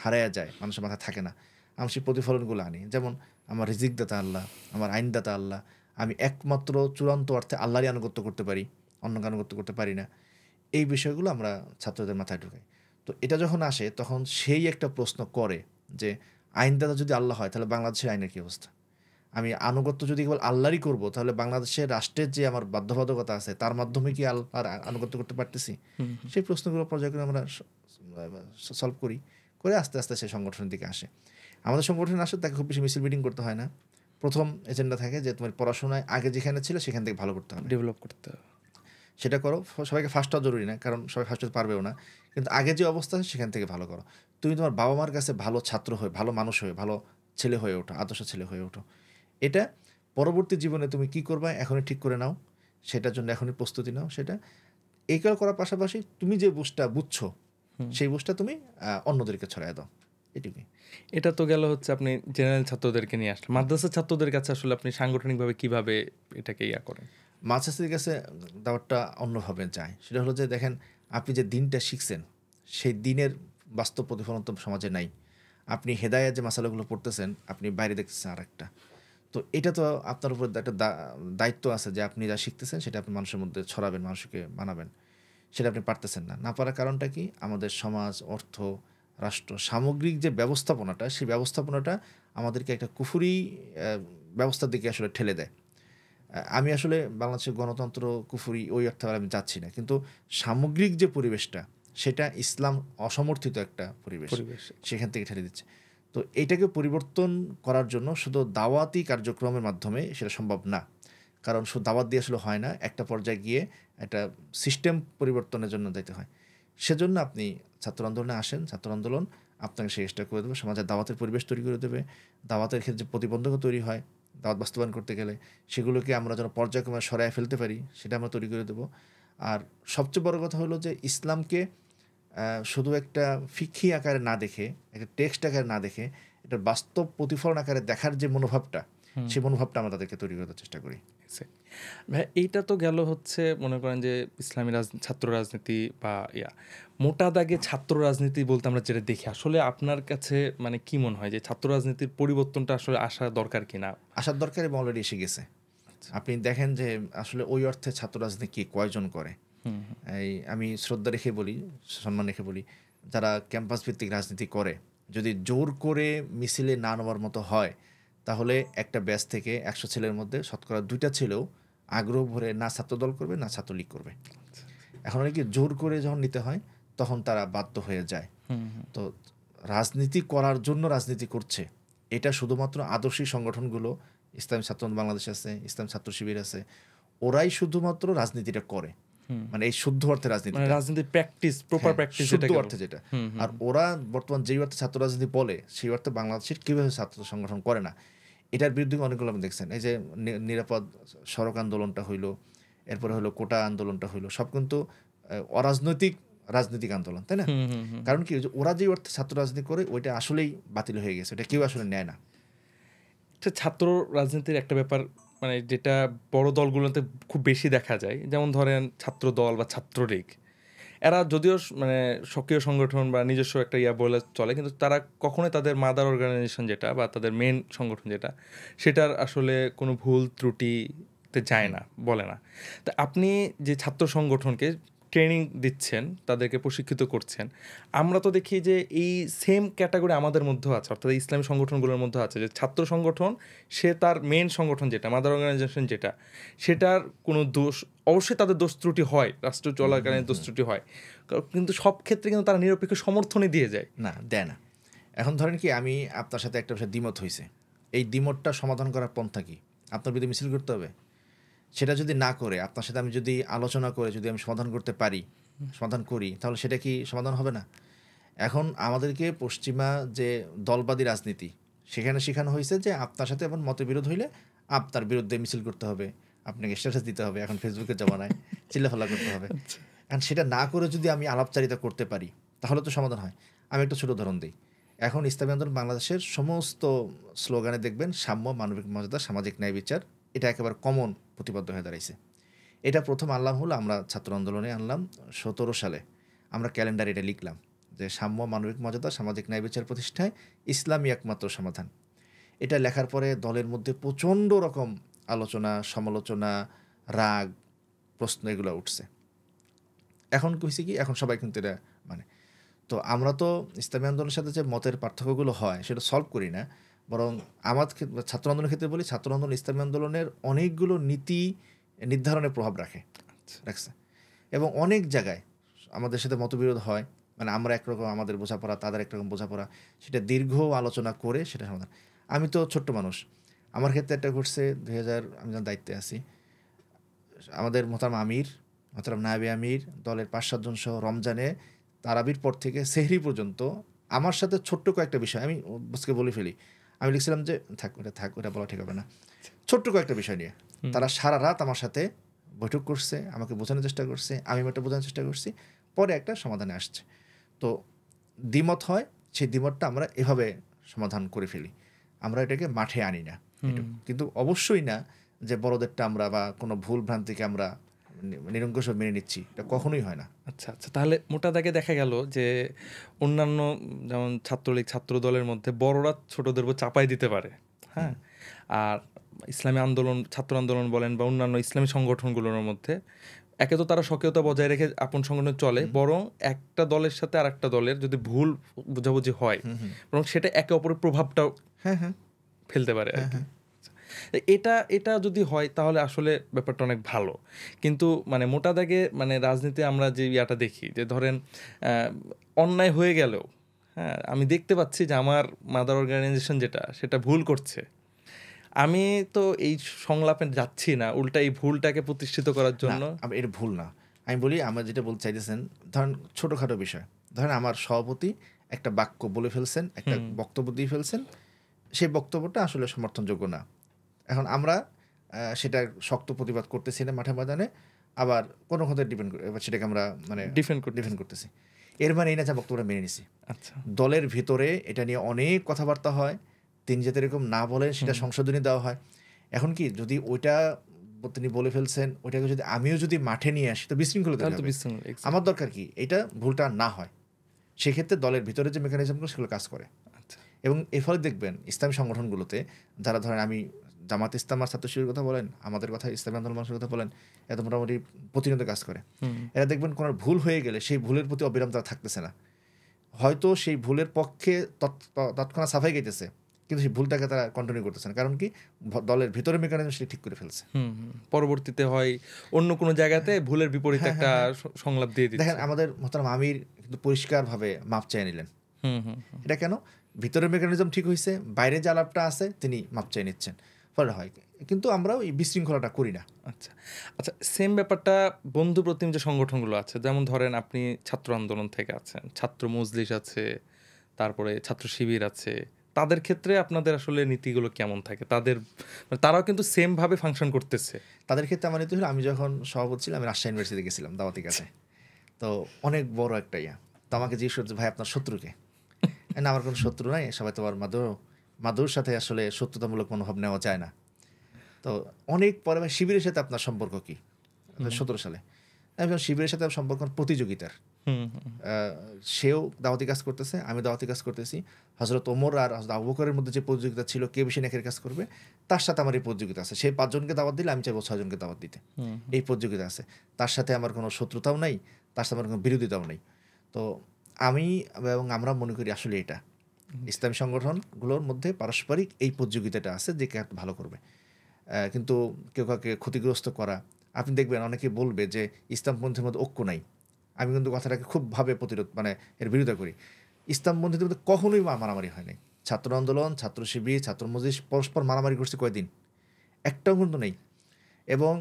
হারায়া যায়, মানুষের মাথায় থাকে না। আমি সেই প্রতিফলনগুলো আনি, যেমন আমার রিজিকদাতা আল্লাহ, আমার আইনদাতা আল্লাহ, আমি একমাত্র চূড়ান্ত অর্থে আল্লাহরই আনুগত্য করতে পারি, অন্য আনুগত্য করতে পারি না। এই বিষয়গুলো আমরা ছাত্রদের মাথায় ঢুকাই। তো এটা যখন আসে তখন সেই একটা প্রশ্ন করে যে আইনদাতা যদি আল্লাহ হয় তাহলে বাংলাদেশের আইনের কী অবস্থা? আমি আনুগত্য যদি কেবল আল্লাহরই করবো, তাহলে বাংলাদেশের রাষ্ট্রের যে আমার বাধ্যবাধকতা আছে তার মাধ্যমে কি আল্লাহর আনুগত্য করতে পারতেছি? সেই প্রশ্নগুলো পর্যায়ক্রমে আমরা সলভ করি, করে আস্তে আস্তে সেই সংগঠনের দিকে আসে। আমাদের সংগঠনে আসে তাকে খুব বেশি মিছিল মিটিং করতে হয় না। প্রথম এজেন্ডা থাকে যে তোমার পড়াশোনায় আগে যেখানে ছিল সেখান থেকে ভালো করতে হবে, ডেভেলপ করতে হবে, সেটা করো। সবাইকে ফার্স্ট হওয়া জরুরি না, কারণ সবাই ফার্স্ট হতে পারবেও না, কিন্তু আগে যে অবস্থা আছে সেখান থেকে ভালো করো। তুমি তোমার বাবা মার কাছে ভালো ছাত্র হয়ে, ভালো মানুষ হয়ে, ভালো ছেলে হয়ে ওঠো, আদর্শ ছেলে হয়ে ওঠো। এটা পরবর্তী জীবনে তুমি কি করবা এখনই ঠিক করে নাও, সেটার জন্য এখনই প্রস্তুতি নাও। সেটা এইগুলো করার পাশাপাশি তুমি যে বুঝছো সেই বুঝটা তুমি অন্যদেরকে ছড়াই দাও, এটুকুই। এটা তো গেল হচ্ছে আপনি জেনারেল ছাত্রদেরকে নিয়ে আসলেন। মাদ্রাসার ছাত্রদের কাছে আসলে আপনি সাংগঠনিকভাবে কিভাবে এটাকে করেন? মাদ্রাসার কাছে দাওয়াতটা অন্যভাবে যায়। সেটা হলো যে দেখেন, আপনি যে দিনটা শিখছেন সেই দিনের বাস্তব প্রতিফলন তো সমাজে নাই। আপনি হেদায়েত যে মাসালাগুলো পড়তেছেন, আপনি বাইরে দেখতেছেন আর একটা। তো এটা তো আপনার উপর একটা দায়িত্ব আছে যে আপনি যা শিখতেছেন সেটা আপনি মানুষের মধ্যে ছড়াবেন, মানুষকে মানাবেন। সেটা আপনি পারতেছেন না। না পারার কারণটা কি? আমাদের সমাজ, অর্থ, রাষ্ট্র, সামগ্রিক যে ব্যবস্থাপনাটা, সেই ব্যবস্থাপনাটা আমাদেরকে একটা কুফরি ব্যবস্থার দিকে আসলে ঠেলে দেয়। আমি আসলে বাংলাদেশের গণতন্ত্র কুফরি ওই অর্থে আমি যাচ্ছি না, কিন্তু সামগ্রিক যে পরিবেশটা, সেটা ইসলাম অসমর্থিত একটা পরিবেশ, পরিবেশ। সেখান থেকে ঠেলে দিচ্ছে। তো এইটাকে পরিবর্তন করার জন্য শুধু দাওয়াতি কার্যক্রমের মাধ্যমে সেটা সম্ভব না, কারণ শুধু দাওয়াত দিয়ে আসলে হয় না, একটা পর্যায়ে গিয়ে একটা সিস্টেম পরিবর্তনের জন্য দিতে হয়। সেজন্য আপনি ছাত্র আন্দোলনে আসেন, ছাত্র আন্দোলন আপনাকে সেই চেষ্টা করে দেবে, সমাজে দাওয়াতের পরিবেশ তৈরি করে দেবে। দাওয়াতের ক্ষেত্রে যে প্রতিবন্ধকতা তৈরি হয় দাওয়াত বাস্তবায়ন করতে গেলে, সেগুলোকে আমরা যেন পর্যায়ক্রমে সরায় ফেলতে পারি সেটা আমরা তৈরি করে দেবো। আর সবচেয়ে বড় কথা হলো যে ইসলামকে শুধু একটা ফিক্ষি আকারে না দেখে, একটা টেক্সট আকারে না দেখে, এটা বাস্তব প্রতিফলন আকারে দেখার যে মনোভাবটা, সেই মনোভাবটা আমরা তাদেরকে তৈরি করার চেষ্টা করি। ভাই এইটা তো গেল হচ্ছে মনে করেন যে ইসলামী ছাত্র রাজনীতি বা মোটা দাগে ছাত্র রাজনীতি বলতে আমরা যেটা দেখি, আসলে আপনার কাছে মানে কি মনে হয় যে ছাত্র রাজনীতির পরিবর্তনটা আসলে আসা দরকার কিনা? আসার দরকার, এবং অলরেডি এসে গেছে। আপনি দেখেন যে আসলে ওই অর্থে ছাত্র রাজনীতি কি কয়জন করে। এই আমি শ্রদ্ধা রেখে বলি, সম্মান রেখে বলি, যারা ক্যাম্পাস ভিত্তিক রাজনীতি করে, যদি জোর করে মিছিলে না নেওয়ার মতো হয়, তাহলে একটা ব্যাচ থেকে 100 ছেলের মধ্যে শতকরা 2টা ছেলেও আগ্রহ ভরে না ছাত্রদল করবে না ছাত্রলীগ করবে। এখন অনেকে জোর করে যখন নিতে হয় তখন তারা বাধ্য হয়ে যায়। তো রাজনীতি করার জন্য রাজনীতি করছে, এটা শুধুমাত্র আদর্শী সংগঠনগুলো, ইসলামী ছাত্র বাংলাদেশ আছে, ইসলাম ছাত্র শিবির আছে, ওরাই শুধুমাত্র রাজনীতিটা করে, মানে এই শুদ্ধ অর্থে রাজনীতি, মানে রাজনীতির প্র্যাকটিস, প্রপার প্র্যাকটিস, শুদ্ধ অর্থে যেটা। আর ওরা বর্তমান যেই অর্থে ছাত্র রাজনীতি বলে, সেই অর্থে বাংলাদেশের কিভাবে ছাত্র সংগঠন করে না। এটার বিরুদ্ধে অনেকগুলো আপনি দেখছেন, এই যে নিরাপদ সড়ক আন্দোলনটা হইলো, এরপরে হলো কোটা আন্দোলনটা হইলো, সব কিন্তু রাজনৈতিক আন্দোলন, তাই না? কারণ কি, ওরা যে অর্থে ছাত্র রাজনীতি করে ওইটা আসলেই বাতিল হয়ে গেছে, ওটা কেউ আসলে নেয় না। ছাত্র রাজনীতির একটা ব্যাপার মানে যেটা বড় দলগুলোতে খুব বেশি দেখা যায়, যেমন ধরেন ছাত্র দল বা ছাত্রলীগ, এরা যদিও মানে সক্রিয় সংগঠন বা নিজস্ব একটা বলে চলে, কিন্তু তারা কখনোই তাদের মাদার অর্গানাইজেশন যেটা বা তাদের মেন সংগঠন যেটা, সেটার আসলে কোনো ভুল ত্রুটিতে যায় না, বলে না। তা আপনি যে ছাত্র সংগঠনকে ট্রেনিং দিচ্ছেন, তাদেরকে প্রশিক্ষিত করছেন, আমরা তো দেখি যে এই সেম ক্যাটাগরি আমাদের মধ্যেও আছে, অর্থাৎ ইসলামী সংগঠনগুলোর মধ্যে আছে, যে ছাত্র সংগঠন সে তার মেন সংগঠন যেটা, মাদার অর্গানাইজেশন যেটা, সেটার কোনো দোষ, অবশ্যই তাদের দোষ ত্রুটি হয়, রাষ্ট্র চলাকালীন দোষ ত্রুটি হয়, কিন্তু সব ক্ষেত্রে কিন্তু তারা নিরপেক্ষ সমর্থনই দিয়ে যায় না, দেয় না। এখন ধরেন কি, আমি আপনার সাথে একটা বিষয়ে দ্বিমত হয়েছে, এই দ্বিমতটা সমাধান করার পন্থা কি? আপনার বিরুদ্ধে মিছিল করতে হবে? সেটা যদি না করে আপনার সাথে আমি যদি আলোচনা করে যদি আমি সমাধান করতে পারি, সমাধান করি, তাহলে সেটা কি সমাধান হবে না? এখন আমাদেরকে পশ্চিমা যে দলবাদী রাজনীতি, সেখানে শেখানো হয়েছে যে আপনার সাথে এমন মতবিরোধ হইলে আপনার বিরুদ্ধে মিছিল করতে হবে, আপনাকে স্ট্যাটাস দিতে হবে, এখন ফেসবুকের জমানায় চিল্লাফাল্লা করতে হবে। এখন সেটা না করে যদি আমি আলাপচারিতা করতে পারি, তাহলে তো সমাধান হয়। আমি একটা ছোট উদাহরণ দিই। এখন ইসলামী আন্দোলন বাংলাদেশের সমস্ত স্লোগানে দেখবেন সাম্য, মানবিক মর্যাদা, সামাজিক ন্যায় বিচার, এটা একেবারে কমন প্রতিপাদ্য হয়ে দাঁড়াইছে। এটা প্রথম আনলাম হলো আমরা ছাত্র আন্দোলনে আনলাম 17 সালে, আমরা ক্যালেন্ডারে এটা লিখলাম যে সাম্য, মানবিক মর্যাদা, সামাজিক ন্যায় বিচার প্রতিষ্ঠায় ইসলামী একমাত্র সমাধান। এটা লেখার পরে দলের মধ্যে প্রচণ্ড রকম আলোচনা, সমালোচনা, রাগ, প্রশ্ন এগুলো উঠছে। এখন হয়েছে কি, এখন সবাই কিন্তু এটা মানে, তো আমরা তো ইসলামী আন্দোলনের সাথে যে মতের পার্থক্যগুলো হয় সেটা সলভ করি না, বরং আমার ছাত্র আন্দোলনের ক্ষেত্রে বলি, ছাত্র আন্দোলন ইসলামী আন্দোলনের অনেকগুলো নীতি নির্ধারণে প্রভাব রাখছে, এবং অনেক জায়গায় আমাদের সাথে মতবিরোধ হয়, মানে আমরা একরকম আমাদের বোঝাপড়া, তাদের একরকম বোঝাপড়া, সেটা দীর্ঘ আলোচনা করে সেটা সমাধান। আমি তো ছোট্ট মানুষ, আমার ক্ষেত্রে একটা ঘটছে 2000, আমি যখন দায়িত্বে আছি, আমাদের মোহতারাম আমির, মোহতারাম নায়েবে আমির, দলের 5-7 জন সহ রমজানে তারাবির পর থেকে সেহরি পর্যন্ত আমার সাথে ছোট্ট কয়েকটা বিষয় আমি বসকে বলে ফেলি, আমি লিখছিলাম যে থাক ওটা বলা ঠিক হবে না, ছোট্ট কয়েকটা বিষয় নিয়ে তারা সারা রাত আমার সাথে বৈঠক করছে, আমাকে বোঝানোর চেষ্টা করছে, আমি একটা বোঝানোর চেষ্টা করছি, পরে একটা সমাধানে আসছে। তো দ্বিমত হয়, সেই দ্বিমতটা আমরা এভাবে সমাধান করে ফেলি, আমরা এটাকে মাঠে আনি না। কিন্তু অবশ্যই না যে বড়দেরটা আমরা বা কোনো ভুল ভ্রান্তিকে আমরা নিরঙ্কুশ মেনে নিচ্ছি, এটা কখনোই হয় না। আচ্ছা, তাহলে মোটা দাগে দেখা গেল যে অন্যান্য যেমন ছাত্রলীগ, ছাত্র দলের মধ্যে বড়রা ছোটদের উপর চাপাই দিতে পারে, হ্যাঁ, আর ইসলামী আন্দোলন, ছাত্র আন্দোলন বলেন বা অন্যান্য ইসলামী সংগঠনগুলোর মধ্যে একে তো তারা স্বকীয়তা বজায় রেখে আপন সংগঠন চলে, বরং একটা দলের সাথে আর একটা দলের যদি ভুল বোঝাবুঝি হয়, বরং সেটা একে অপরের প্রভাবটাও ফেলতে পারে আর কি। এটা এটা যদি হয় তাহলে আসলে ব্যাপারটা অনেক ভালো। কিন্তু মানে মোটা দাগে মানে রাজনীতি আমরা যে ইয়াটা দেখি যে ধরেন অন্যায় হয়ে গেলেও, হ্যাঁ, আমি দেখতে পাচ্ছি যে আমার মাদার অর্গানাইজেশন যেটা সেটা ভুল করছে, আমি তো এই সংলাপে যাচ্ছি না, উল্টা এই ভুলটাকে প্রতিষ্ঠিত করার না, জন্য। এটা ভুল না। আমি বলি, আমরা যেটা বলতে চাইতেছেন, ধরেন ছোটোখাটো বিষয়, ধরেন আমার সভাপতি একটা বাক্য বলে ফেলছেন, একটা বক্তব্য দিয়ে ফেলছেন, সেই বক্তব্যটা আসলে সমর্থনযোগ্য না। এখন আমরা সেটা শক্ত প্রতিবাদ করতেছি না মাঠে ময়দানে, আবার কোনো কথা ডিপেন্ড করে এবার সেটাকে আমরা মানে ডিফেন্ড করতেছি। এর মানে এই না যে বক্তব্যটা মেনে নিছি। আচ্ছা, দলের ভিতরে এটা নিয়ে অনেক কথাবার্তা হয়, তিনি যাতে এরকম না বলেন সেটা সংশোধনী দেওয়া হয়। এখন কি যদি ওইটা তিনি বলে ফেলছেন, ওইটাকে যদি আমিও যদি মাঠে নিয়ে আসি তো বিশৃঙ্খলা তৈরি হবে। আমার দরকার কি এটা ভুলটা না হয়, সেক্ষেত্রে দলের ভিতরে যে মেকানিজমগুলো সেগুলো কাজ করে। আচ্ছা, এবং এর ফলে দেখবেন ইসলামী সংগঠনগুলোতে যারা, ধরেন আমি জামাত ইসলাম আর ছাত্র শিবিরের কথা বলেন, আমাদের কথা ইসলামী আন্দোলন মানুষের কথা বলেন, এত মোটামুটি প্রতিনিয়ত কাজ করে। এরা দেখবেন কোনো ভুল হয়ে গেলে সেই ভুলের প্রতি অবিরাম তারা থাকতেছে না, হয়তো সেই ভুলের পক্ষে তৎক্ষণাৎ সাফাই গাইতেছে, কিন্তু সেই ভুলটাকে তারা কন্টিনিউ করতেছে না। কারণ কি, দলের ভিতরে মেকানিজম সেটা ঠিক করে ফেলছে। পরবর্তীতে হয় অন্য কোনো জায়গাতে ভুলের বিপরীতে একটা সংলাপ দিয়ে দিচ্ছে। দেখেন আমাদের মোহতারাম আমির কিন্তু পরিষ্কারভাবে মাপ চেয়ে নিলেন। এটা কেন? ভিতরের মেকানিজম ঠিক হয়েছে, বাইরে যে আলাপটা আছে তিনি মাপ চেয়ে নিচ্ছেন, ফলে হয়। কিন্তু আমরা এই বিশৃঙ্খলাটা করি না। আচ্ছা আচ্ছা, সেম ব্যাপারটা বন্ধু প্রতিম যে সংগঠনগুলো আছে, যেমন ধরেন আপনি ছাত্র আন্দোলন থেকে আছেন, ছাত্র মজলিস আছে, তারপরে ছাত্র শিবির আছে, তাদের ক্ষেত্রে আপনাদের আসলে নীতিগুলো কেমন থাকে? তাদের মানে তারাও কিন্তু সেম ভাবে ফাংশন করতেছে। তাদের ক্ষেত্রে আমার নীতি হলো, আমি যখন সভাপতি ছিলাম, আমি রাজশাহী ইউনিভার্সিটিতে গেছিলাম দাওয়াতি কাছে, তো অনেক বড় একটা তো আমাকে জিজ্ঞেস করছে, ভাই আপনার শত্রুকে? না, আমার কোনো শত্রু নাই, সবাই তো আর মাদুর সাথে আসলে শত্রুতামূলক মনোভাব নেওয়া যায় না। তো অনেক পরে, ভাই শিবিরের সাথে আপনার সম্পর্ক কি? 2017 সালে শিবিরের সাথে সম্পর্ক প্রতিযোগিতার। সেও দাওয়াতি কাজ করতেছে, আমি দাওয়াতি কাজ করতেছি। হযরত ওমর আর হযরত আবু বকরের মধ্যে যে প্রতিযোগিতা ছিল, কে বেশি নেকের কাজ করবে, তার সাথে আমার এই প্রতিযোগিতা আছে। সে 5 জনকে দাওয়াত দিলে আমি চাইবো 6 জনকে দাওয়াত দিতে। এই প্রতিযোগিতা আছে। তার সাথে আমার কোনো শত্রুতাও নাই, তার সাথে আমার কোনো বিরোধিতাও নেই। তো আমি এবং আমরা মনে করি আসলে এটা ইসলামী সংগঠনগুলোর মধ্যে পারস্পরিক এই প্রতিযোগিতাটা আছে যে কে ভালো করবে। কিন্তু কেউ কাউকে ক্ষতিগ্রস্ত করা, আপনি দেখবেন অনেকে বলবে যে ইসলামপন্থীর মধ্যে ঐক্য নাই। আমি কিন্তু কথাটাকে খুবভাবে প্রতিরোধ মানে এর বিরোধিতা করি। ইসলামপন্থীদের মধ্যে কখনোই মারামারি হয় নাই। ছাত্র আন্দোলন, ছাত্র শিবির, ছাত্র মজলিস পরস্পর মারামারি করছে কয়দিন? একটাও কিন্তু নেই। এবং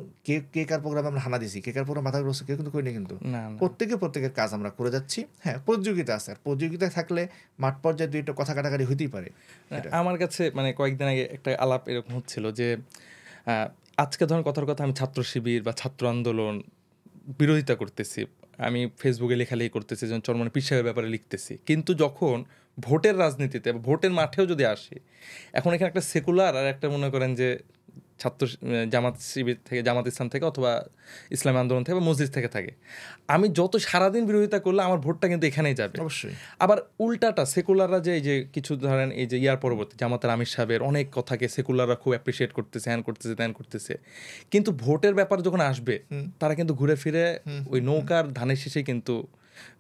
কে কার প্রোগ্রামে আমরা হানা দিছি, কে কার প্রোগ্রাম মাথা করছে, কেউ কিন্তু করিনি। কিন্তু প্রত্যেকের কাজ আমরা করে যাচ্ছি। হ্যাঁ, প্রতিযোগিতা আছে, আর প্রতিযোগিতা থাকলে মাঠ পর্যায়ে দুইটা কথা কাটাকাটি হইতেই পারে। আমার কাছে মানে কয়েকদিন আগে একটা আলাপ এরকম হচ্ছিল যে আজকে ধরুন কথার কথা আমি ছাত্র শিবির বা ছাত্র আন্দোলন বিরোধিতা করতেছি, আমি ফেসবুকে লেখালেখি করতেছি, যেমন চরমনে পীর সাহেবের ব্যাপারে লিখতেছি, কিন্তু যখন ভোটের রাজনীতিতে বা ভোটের মাঠেও যদি আসি, এখন এখানে একটা সেকুলার আর একটা মনে করেন যে ছাত্র জামাত শিবির থেকে, জামাত ইসলাম থেকে অথবা ইসলামী আন্দোলন থেকে বা মসজিদ থেকে থাকে, আমি যত সারাদিন বিরোধিতা করলে আমার ভোটটা কিন্তু এখানেই যাবে। অবশ্যই। আবার উল্টাটা সেকুলাররা যে এই যে কিছু ধরেন এই যে ইয়ার পরবর্তী জামাতের আমির সাহেবের অনেক কথাকে সেকুলাররা খুব অ্যাপ্রিসিয়েট করতেছে, হ্যান করতেছে, ত্যান করতেছে, কিন্তু ভোটের ব্যাপার যখন আসবে তারা কিন্তু ঘুরে ফিরে ওই নৌকার ধানের শীষে কিন্তু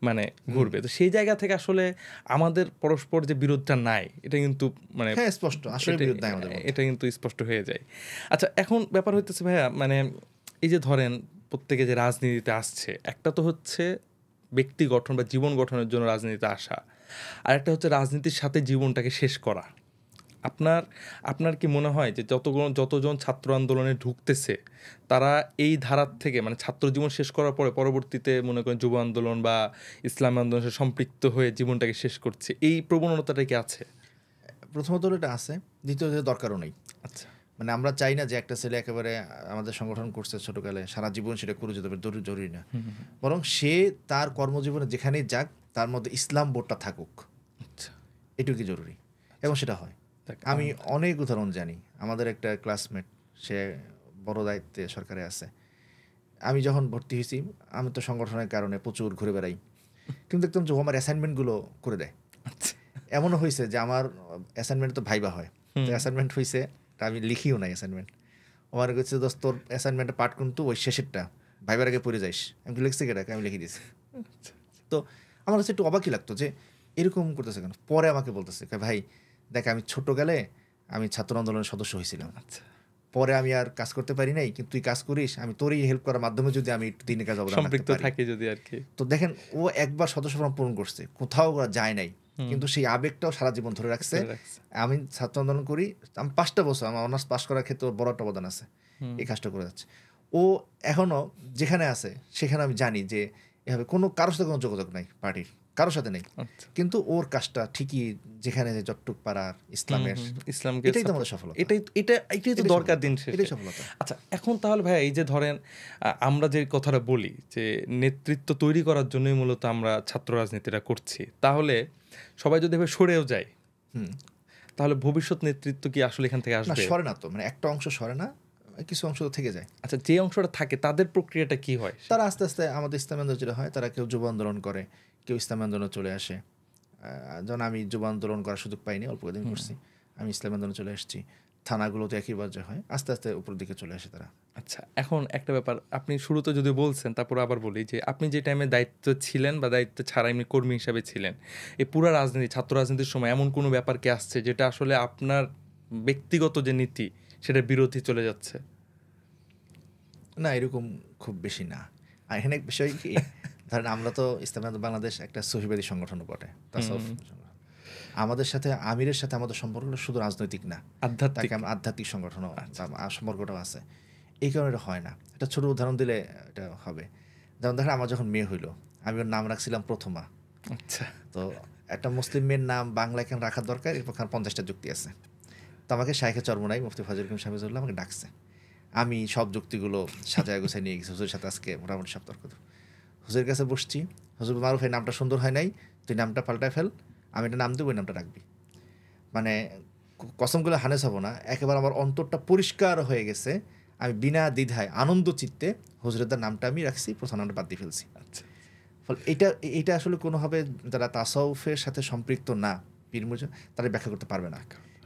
মানে ঘুরবে। তো সেই জায়গা থেকে আসলে আমাদের পরস্পর যে বিরোধটা নাই, এটা কিন্তু মানে স্পষ্ট, আসলে বিরোধ নাই আমাদের মধ্যে, এটা কিন্তু স্পষ্ট হয়ে যায়। আচ্ছা, এখন ব্যাপার হইতেছে ভাইয়া, মানে এই যে ধরেন প্রত্যেকে যে রাজনীতিতে আসছে, একটা তো হচ্ছে ব্যক্তি গঠন বা জীবন গঠনের জন্য রাজনীতিতে আসা, আর একটা হচ্ছে রাজনীতির সাথে জীবনটাকে শেষ করা। আপনার কি মনে হয় যে যতজন ছাত্র আন্দোলনে ঢুকতেছে তারা এই ধারার থেকে মানে ছাত্র জীবন শেষ করার পরে পরবর্তীতে মনে করেন যুব আন্দোলন বা ইসলাম আন্দোলনের সাথে সম্পৃক্ত হয়ে জীবনটাকে শেষ করছে, এই প্রবণতাটা কি আছে? প্রথমত এটা আছে, দ্বিতীয়ত দরকারও নেই। আচ্ছা, মানে আমরা চাই না যে একটা ছেলে একেবারে আমাদের সংগঠন করছে ছোটকালে, সারা জীবন সেটা করে যেতে হবে, জরুরি না। বরং সে তার কর্মজীবনে যেখানেই যাক তার মধ্যে ইসলাম বোর্ডটা থাকুক, আচ্ছা, এটুকুই জরুরি, এবং সেটা হয়। আমি অনেক উদাহরণ জানি। আমাদের একটা ক্লাসমেট, সে বড় দায়িত্বে সরকারে আছে। আমি যখন ভর্তি হয়েছি, আমি তো সংগঠনের কারণে প্রচুর ঘুরে বেড়াই, কিন্তু দেখতাম যে ও আমার অ্যাসাইনমেন্টগুলো করে দেয়। এমনও হয়েছে যে আমার অ্যাসাইনমেন্ট তো ভাইবা হয়, তো অ্যাসাইনমেন্ট হয়েছে আমি লিখিও নাই অ্যাসাইনমেন্ট। আমার কাছে দোস্ত তোর অ্যাসাইনমেন্টে পাঠ কিন্তু ওই শেষেরটা ভাইবার আগে পড়ে যাইস, আমি লিখছি কেটাকে, আমি লিখে দিয়েছি। তো আমার কাছে একটু অবাকই লাগতো যে এরকম করতেছে কেন। পরে আমাকে বলতেছে, ভাই দেখ আমি ছোট গেলে আমি ছাত্র আন্দোলনের সদস্য হয়েছিলাম, পরে আমি আর কাজ করতে পারি নাই, কিন্তু তুই কাজ করিস, আমি তোরই হেল্প করার মাধ্যমে যদি আমি একটু দিনের কাজ অবদান রাখতে সম্পৃক্ত পারি। থাকে যদি আর কি। তো দেখেন ও একবার সদস্য ফর্ম পূরণ করছে, কোথাও ওরা যায় নাই, কিন্তু সেই আবেগটাও সারা জীবন ধরে রাখছে। আমি ছাত্র আন্দোলন করি, আমি 5টা বছর আমার অনার্স পাস করার ক্ষেত্রে ওর বড় একটা অবদান আছে, এই কাজটা করে যাচ্ছে। ও এখনো যেখানে আছে সেখানে আমি জানি যে এভাবে কোনো কারোর সাথে কোনো যোগাযোগ নাই, পার্টির কারোর সাথে নেই, কিন্তু ওর কাজটা ঠিকই যেখানে যতটুক পারার ইসলামকে, এটাই তো আমাদের সফলতা, এটাই তো দরকার দিন শেষে, এটাই সফলতা। আচ্ছা এখন তাহলে ভাই এই যে ধরেন আমরা যে কথাটা বলি যে নেতৃত্ব তৈরি করার জন্যই মূলত আমরা ছাত্র রাজনীতিটা করছি, তাহলে সবাই যদি এভাবে সরেও যায় তাহলে ভবিষ্যৎ নেতৃত্ব কি আসলে এখান থেকে আসবে? সরে না তো, মানে একটা অংশ সরে না, কিছু অংশ তো থেকে যায়। আচ্ছা যে অংশটা থাকে তাদের প্রক্রিয়াটা কি হয়? তারা আস্তে আস্তে আমাদের ইসলামী আন্দোলন যেটা হয়, তারা কেউ যুব আন্দোলন করে, কেউ ইসলামী আন্দোলনে চলে আসে। যেমন আমি যুব আন্দোলন করার সুযোগ পাইনি, অল্প কদিন করছি, আমি ইসলামী আন্দোলনে চলে এসেছি। থানাগুলোতে একই পর্যায়ে হয়, আস্তে আস্তে উপর দিকে চলে আসে তারা। আচ্ছা এখন একটা ব্যাপার আপনি শুরুতে যদি বলছেন, তারপর আবার বলি যে আপনি যে টাইমে দায়িত্ব ছিলেন বা দায়িত্ব ছাড়া এমনি কর্মী হিসাবে ছিলেন, এই পুরো রাজনীতি ছাত্র রাজনীতির সময় এমন কোনো ব্যাপার কি আসছে যেটা আসলে আপনার ব্যক্তিগত যে নীতি সেটা বিরোধী চলে যাচ্ছে? না, এরকম খুব বেশি না। আর এখানে এক বিষয় কি, ধরেন আমরা তো ইসলামী আন্দোলন বাংলাদেশ একটা সহিবাদী সংগঠনও বটে, তাসাউফ সংগঠন। আমাদের সাথে আমিরের সাথে আমাদের সম্পর্কটা শুধু রাজনৈতিক না, আধ্যাত্মিক, আমরা আধ্যাত্মিক সংগঠনও সম্পর্কটাও আছে। এই কারণে এটা হয় না। একটা ছোট উদাহরণ দিলে এটা হবে। যেমন দেখেন আমার যখন মেয়ে হইলো, আমি ওর নাম রাখছিলাম প্রথমা। আচ্ছা তো একটা মুসলিম মেয়ের নাম বাংলায় কেন রাখার দরকার, এর পক্ষে 50টা যুক্তি আছে। তো আমাকে শাইখে চরমোনাই মুফতি ফজলুল করিম শাহবাজুল্লাহ আমাকে ডাকছে, আমি সব যুক্তিগুলো সাজায় গোছায় নিয়ে গেছি হুজুরের সাথে, আজকে মোটামুটি সব তর্ক। হুজুরের কাছে বসছি, হুজুর মারুফ এই নামটা সুন্দর হয় নাই, তুই নামটা পাল্টায় ফেল, আমি একটা নাম দেবো, ওই নামটা রাখবি। মানে কসমগুলো হানেস হবো না, একেবারে আমার অন্তরটা পরিষ্কার হয়ে গেছে, আমি বিনা দ্বিধায় আনন্দ চিত্তে হুজুরের নামটা আমি রাখছি, প্রথম নামটা বাদ দিয়ে ফেলছি। আচ্ছা ফলে এটা আসলে কোনোভাবে যারা তাসাউফের সাথে সম্পৃক্ত না, পীর মুর্শিদ, তারা ব্যাখ্যা করতে পারবে না।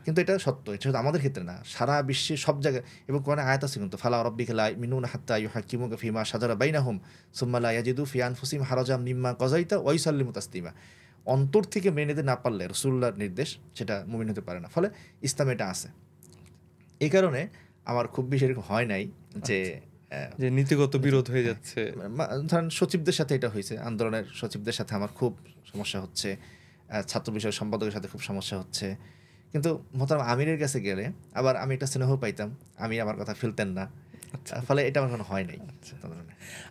কিন্তু এটা সত্য, এটা শুধু আমাদের ক্ষেত্রে না, সারা বিশ্বে সব জায়গায়। এবং কোরআনে আয়াত আছে কিন্তু, ফালা রাব্বিকা লা ইউমিনুনা হাত্তা ইউহাক্কিমুকা ফিমা শাজারা বাইনাহুম সুম্মা লা ইয়াজিদু ফি আনফুসিহিম হারাজাম মিম্মা কাযাইতা ওয়া ইউসাল্লিমু তাসলিমা। অন্তর থেকে মেনে নিতে না পারলে রাসূলুল্লাহর নির্দেশ, সেটা মুমিন হতে পারে না। ফলে ইসলামে এটা আছে। এই কারণে আমার খুব বেশি এরকম হয় নাই যে যে নীতিগত বিরোধ হয়ে যাচ্ছে। ধরেন সচিবদের সাথে এটা হয়েছে, আন্দোলনের সচিবদের সাথে আমার খুব সমস্যা হচ্ছে, ছাত্র বিষয় সম্পাদকের সাথে খুব সমস্যা হচ্ছে। কিন্তু মোহতারাম আমিরের কাছে গেলে আবার আমি একটা স্নেহ পাইতাম, আমি আমার কথা ফেলতেন না, ফলে এটা আমার কোনো হয় নাই।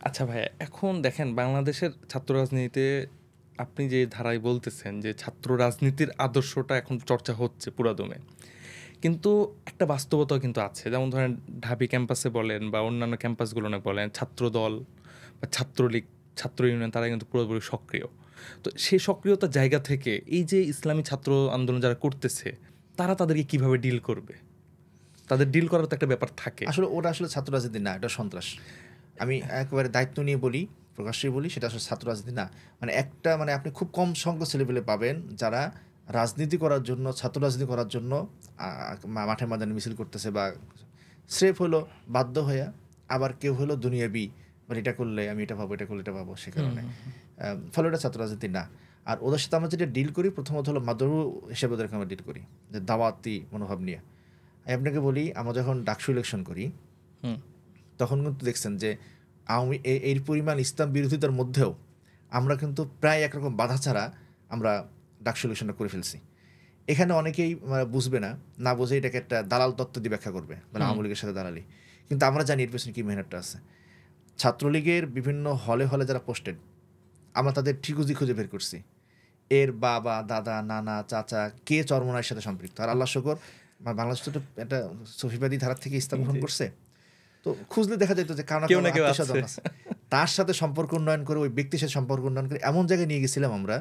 আচ্ছা ভাইয়া, এখন দেখেন বাংলাদেশের ছাত্র রাজনীতিতে আপনি যে ধারায় বলতেছেন যে ছাত্র রাজনীতির আদর্শটা এখন চর্চা হচ্ছে পুরাদমে, কিন্তু একটা বাস্তবতাও কিন্তু আছে। যেমন ধরেন ঢাবি ক্যাম্পাসে বলেন বা অন্যান্য ক্যাম্পাসগুলো বলেন, ছাত্রদল বা ছাত্রলীগ, ছাত্র ইউনিয়ন, তারা কিন্তু পুরোপুরি সক্রিয়। তো সেই সক্রিয়তার জায়গা থেকে এই যে ইসলামী ছাত্র আন্দোলন যারা করতেছে, তারা তাদেরকে কিভাবে ডিল করবে? তাদের ডিল করার তো একটা ব্যাপার থাকে। আসলে ওটা আসলে ছাত্র রাজনীতি না, এটা সন্ত্রাস। আমি একেবারে দায়িত্ব নিয়ে বলি, প্রকাশ্যেই বলি, সেটা আসলে ছাত্র রাজনীতি না। মানে একটা আপনি খুব কম সংখ্যক ছেলেপেলে পাবেন যারা রাজনীতি করার জন্য, ছাত্র রাজনীতি করার জন্য মাঠে ময়দানে মিছিল করতেছে, বা স্রেফ হলো বাধ্য হয়ে, আবার কেউ হলো দুনিয়াবি, মানে এটা করলে আমি এটা পাবো, এটা করলে এটা পাবো, সে কারণে। ফলে এটা ছাত্র রাজনীতি না। আর ওদের সাথে আমরা যেটা ডিল করি, প্রথমত হলো মাদরু হিসেবে ওদেরকে আমরা ডিল করি, যে দাওয়াতি মনোভাব নিয়ে। আমি আপনাকে বলি, আমরা যখন ডাকসু ইলেকশন করি, তখন কিন্তু দেখছেন যে এই পরিমাণ ইসলাম বিরোধিতার মধ্যেও আমরা কিন্তু প্রায় একরকম বাধা ছাড়া আমরা ডাকসু ইলেকশনটা করে ফেলছি। এখানে অনেকেই বুঝবে না, না বুঝে এটাকে একটা দালাল তত্ত্ব দিয়ে ব্যাখ্যা করবে, মানে আওয়ামী লীগের সাথে দালালি। কিন্তু আমরা জানি এর পেছনে কী মেহনতটা আছে। ছাত্রলীগের বিভিন্ন হলে হলে যারা পোস্টেড, আমরা তাদের ঠিকুজি খুঁজে বের করছি, এর বাবা, দাদা, নানা, চাচা কে চরমোনাইয়ের সাথে সম্পৃক্ত। আর আল্লাহ শুকর, বাংলাদেশ তো একটা সফিবাদী ধারার থেকে ইসলাম গ্রহণ করছে, তো খুঁজলে দেখা যেত যে কারণ আছে, তার সাথে সম্পর্ক উন্নয়ন করে, ওই ব্যক্তির সাথে সম্পর্ক উন্নয়ন করে এমন জায়গায় নিয়ে গেছিলাম আমরা,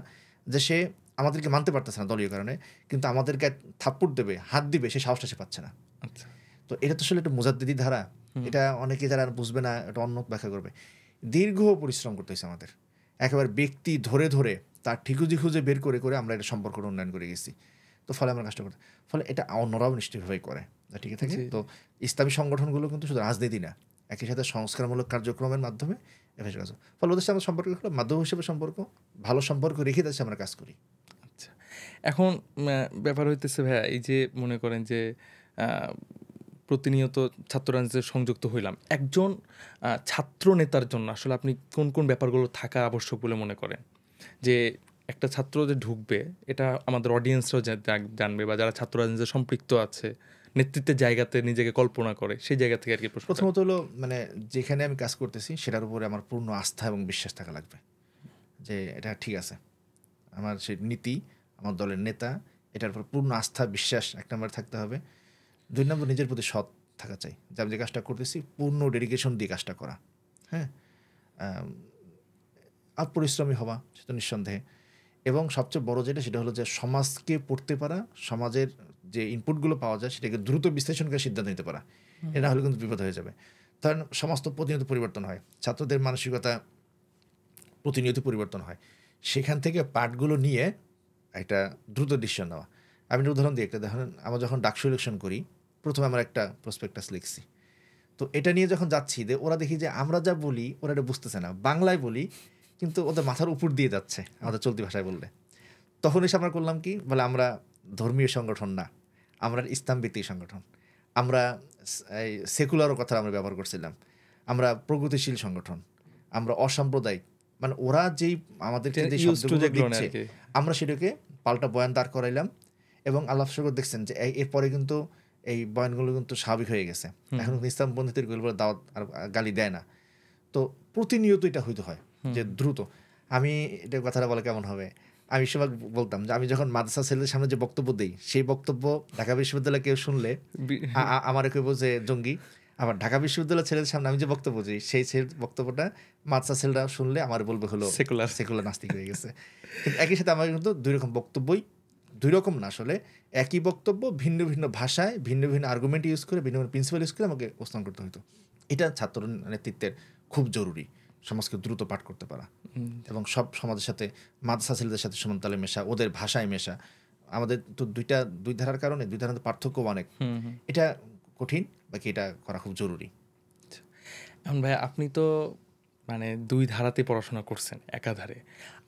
যে সে আমাদেরকে মানতে পারতেছে না দলীয় কারণে, কিন্তু আমাদেরকে থাপ্পড় দেবে, হাত দিবে, সে সাহসটা সে পাচ্ছে না। তো এটা তো আসলে একটা মুজাদ্দিদি ধারা। এটা অনেকে যারা বুঝবে না, এটা অন্য ব্যাখ্যা করবে। দীর্ঘ পরিশ্রম করতে হয়েছে আমাদের, একেবারে ব্যক্তি ধরে ধরে তার ঠিকুজি খুঁজে বের করে করে আমরা এটা সম্পর্কটা উন্নয়ন করে গেছি। তো ফলে আমরা কাজটা করতে, ফলে এটা অন্যরাও নিশ্চিতভাবেই করে, ঠিক আছে। তো ইসলামী সংগঠনগুলো কিন্তু শুধু রাজনীতি না, একই সাথে সংস্কারমূলক কার্যক্রমের মাধ্যমে এভাবে কাজ। ফলে ওদের সাথে আমার সম্পর্ক হলো মাধ্যম হিসেবে সম্পর্ক, ভালো সম্পর্ক রেখে তাদের আমরা কাজ করি। আচ্ছা, এখন ব্যাপার হইতেছে ভাইয়া, এই যে মনে করেন যে প্রতিনিয়ত ছাত্র রাজনীতিতে সংযুক্ত হইলাম, একজন ছাত্র নেতার জন্য আসলে আপনি কোন কোন ব্যাপারগুলো থাকা আবশ্যক বলে মনে করেন? যে একটা ছাত্র যে ঢুকবে, এটা আমাদের অডিয়েন্সরাও জানবে, বা যারা ছাত্র রাজনীতিতে সম্পৃক্ত আছে, নেতৃত্বের জায়গাতে নিজেকে কল্পনা করে, সেই জায়গা থেকে আর কি প্রশ্ন। প্রথমত হলো মানে যেখানে আমি কাজ করতেছি সেটার উপরে আমার পূর্ণ আস্থা এবং বিশ্বাস থাকা লাগবে যে এটা ঠিক আছে, আমার সেই নীতি, আমার দলের নেতা, এটার উপর পূর্ণ আস্থা বিশ্বাস এক নম্বর থাকতে হবে। 2 নম্বর নিজের প্রতি সৎ থাকা চাই, যে আমি যে কাজটা করতেছি পূর্ণ ডেডিকেশন দিয়ে কাজটা করা। হ্যাঁ, আর পরিশ্রমী হওয়া সেটা নিঃসন্দেহে। এবং সবচেয়ে বড় যেটা সেটা হলো যে সমাজকে পড়তে পারা, সমাজের যে ইনপুটগুলো পাওয়া যায় সেটাকে দ্রুত বিশ্লেষণ করে সিদ্ধান্ত নিতে পারা। এটা হলে কিন্তু বিপদ হয়ে যাবে। কারণ সমাজ তো প্রতিনিয়ত পরিবর্তন হয়, ছাত্রদের মানসিকতা প্রতিনিয়ত পরিবর্তন হয়, সেখান থেকে পার্টগুলো নিয়ে একটা দ্রুত ডিসিশন নেওয়া। আমি একটা উদাহরণ দিই, একটা দেখেন, আমরা যখন ডাকসু ইলেকশন করি প্রথমে আমরা একটা প্রসপেক্টাস লিখছি, তো এটা নিয়ে যখন যাচ্ছি যে ওরা দেখি যে আমরা যা বলি ওরা এটা বুঝতেছে না, বাংলায় বলি কিন্তু ওদের মাথার উপর দিয়ে যাচ্ছে আমাদের চলতি ভাষায় বললে। তখন এসে আমরা করলাম কি, বলে আমরা ধর্মীয় সংগঠন না, আমরা ইসলাম ভিত্তিক সংগঠন, আমরা এই সেকুলারও কথা আমরা ব্যবহার করছিলাম, আমরা প্রগতিশীল সংগঠন, আমরা অসাম্প্রদায়িক। মানে ওরা যেই আমাদেরকে যে শব্দগুলো দিচ্ছে আমরা সেটাকে পাল্টা বয়ান দাঁড় করাইলাম। এবং আল্লাহ শুকর দেখছেন যে এরপরে কিন্তু এই বয়ানগুলো কিন্তু স্বাভাবিক হয়ে গেছে, এখন ইসলাম বন্ধুদের দাওয়াত আর গালি দেয় না। তো প্রতিনিয়ত এটা হইতে হয় যে দ্রুত। আমি এটা কথাটা বলে কেমন হবে, আমি সবাই বলতাম যে আমি যখন মাদ্রাসা ছেলেদের সামনে যে বক্তব্য দিই সেই বক্তব্য ঢাকা বিশ্ববিদ্যালয়ে কেউ শুনলে আমার কেউ যে জঙ্গি, আবার ঢাকা বিশ্ববিদ্যালয়ের ছেলেদের সামনে আমি যে বক্তব্য দিই সেই বক্তব্যটা মাদ্রাসা ছেলেরা শুনলে আমার বলবে হলো সেকুলার নাস্তিক হয়ে গেছে। কিন্তু একই সাথে আমার কিন্তু 2 রকম বক্তব্যই, 2 রকম না আসলে একই বক্তব্য ভিন্ন ভিন্ন ভাষায় ভিন্ন ভিন্ন আর্গুমেন্ট ইউজ করে ভিন্ন ভিন্ন প্রিন্সিপাল ইউজ করে আমাকে উপস্থাপন করতে হতো। এটা ছাত্র নেতৃত্বের খুব জরুরি, সমাজকে দ্রুত পাঠ করতে পারা এবং সব সমাজের সাথে মাদ্রাসা ছেলেদের সাথে সমান তালে মেশা, ওদের ভাষায় মেশা। আমাদের তো দুই ধারার কারণে 2 ধারার পার্থক্য অনেক, এটা কঠিন, বাকি এটা করা খুব জরুরি। এখন ভাই আপনি তো মানে 2 ধারাতে পড়াশোনা করছেন একাধারে।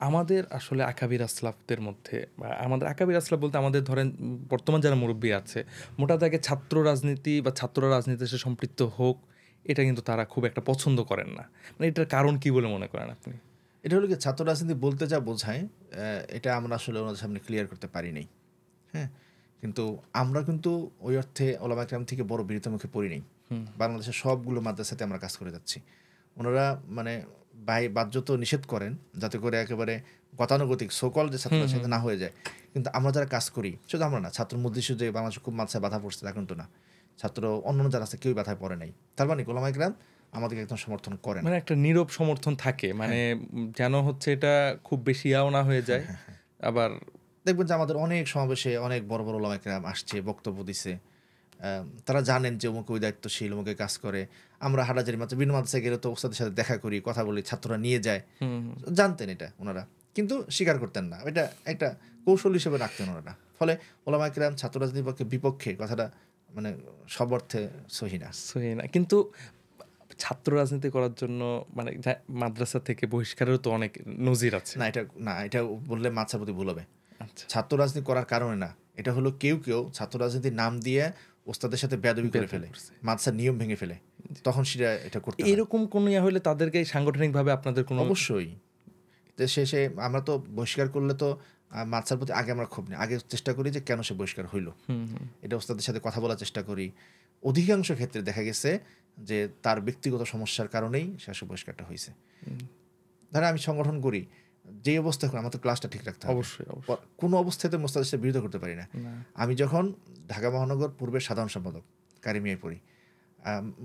আমাদের আসলে আকাবির আসলাফদের মধ্যে, বা আমাদের আকাবির আসলাফ বলতে আমাদের ধরেন বর্তমান যারা মুরব্বী আছে, মোটা দাগে ছাত্র রাজনীতি বা ছাত্ররা রাজনীতিতে সে সম্পৃক্ত হোক, এটা কিন্তু তারা খুব একটা পছন্দ করেন না। মানে এটার কারণ কি বলে মনে করেন আপনি? এটা হলো কি, ছাত্র রাজনীতি বলতে যা বোঝায় এটা আমরা আসলে ওনাদের সামনে ক্লিয়ার করতে পারি নাই। হ্যাঁ, কিন্তু আমরা কিন্তু ওই অর্থে ওলামা একরাম থেকে বড় বিরতির মুখে পড়ি নাই। বাংলাদেশের সবগুলো মাদ্রাসাতে আমরা কাজ করে যাচ্ছি। ওনারা মানে বাহ্যত নিষেধ করেন যাতে করে একেবারে গতানুগতিক সোকল যে ছাত্র সাথে না হয়ে যায়। কিন্তু আমরা যারা কাজ করি, শুধু আমরা না, ছাত্র মধ্যে যে বাংলাদেশে খুব মাদ্রাসায় বাধা পড়ছে তা কিন্তু না, ছাত্র অন্যান্য যারা আছে কেউই বাধায় পড়ে নাই। তার মানে ওলামা একরাম আমাদেরকে একদম সমর্থন করেন, মানে একটা নীরব সমর্থন থাকে, মানে যেন হচ্ছে এটা খুব বেশি ইয়াও না হয়ে যায়। আবার দেখবেন যে আমাদের অনেক সমাবেশে অনেক বড় বড় ওলামা একরাম আসছে, বক্তব্য দিছে, তারা জানেন যে অমুক ওই দায়িত্বশীল, অমুকে কাজ করে। আমরা হাটাজারি মাত্র বিভিন্ন মাদ্রাসায় গেলে তো ওস্তাদের সাথে দেখা করি, কথা বলি, ছাত্ররা নিয়ে যায়, জানতেন এটা ওনারা, কিন্তু স্বীকার করতেন না, এটা একটা কৌশল হিসেবে রাখতেন ওনারা। ফলে ওলামা একরাম ছাত্র রাজনীতির বিপক্ষে কথাটা মানে সব অর্থে সহি না। কিন্তু ছাত্র রাজনীতি করার জন্য মানে মাদ্রাসা থেকে বহিষ্কারেরও তো অনেক নজির আছে। এটা বললে মাদ্রাসার প্রতি ভুল হবে। ছাত্র রাজনীতি করার কারণে না, এটা হলো কেউ ছাত্র রাজনীতির নাম দিয়ে ওস্তাদের সাথে বেয়াদবি করে ফেলে, মাদ্রাসার নিয়ম ভেঙে ফেলে, তখন সেটা এটা করতে হয়। এরকম কোন ইয়া হলে তাদেরকে সাংগঠনিকভাবে আপনাদের কোনো? অবশ্যই। শেষে আমরা তো বহিষ্কার করলে তো মাদ্রাসার প্রতি আগে আমরা খুব আগে চেষ্টা করি যে কেন সে বহিষ্কার হইলো, এটা ওস্তাদের সাথে কথা বলার চেষ্টা করি। অধিকাংশ ক্ষেত্রে দেখা গেছে যে তার ব্যক্তিগত সমস্যার কারণেই শেষে বহিষ্কারটা হয়েছে। ধরেন আমি সংগঠন করি, যে অবস্থায় আমার তো ক্লাসটা ঠিক রাখতে হবে, অবশ্যই কোনো অবস্থাতে মোস্তাদের সাথে বিরোধ করতে পারি না। আমি যখন ঢাকা মহানগর পূর্বের সাধারণ সম্পাদক কারিমিয়ায় পড়ি,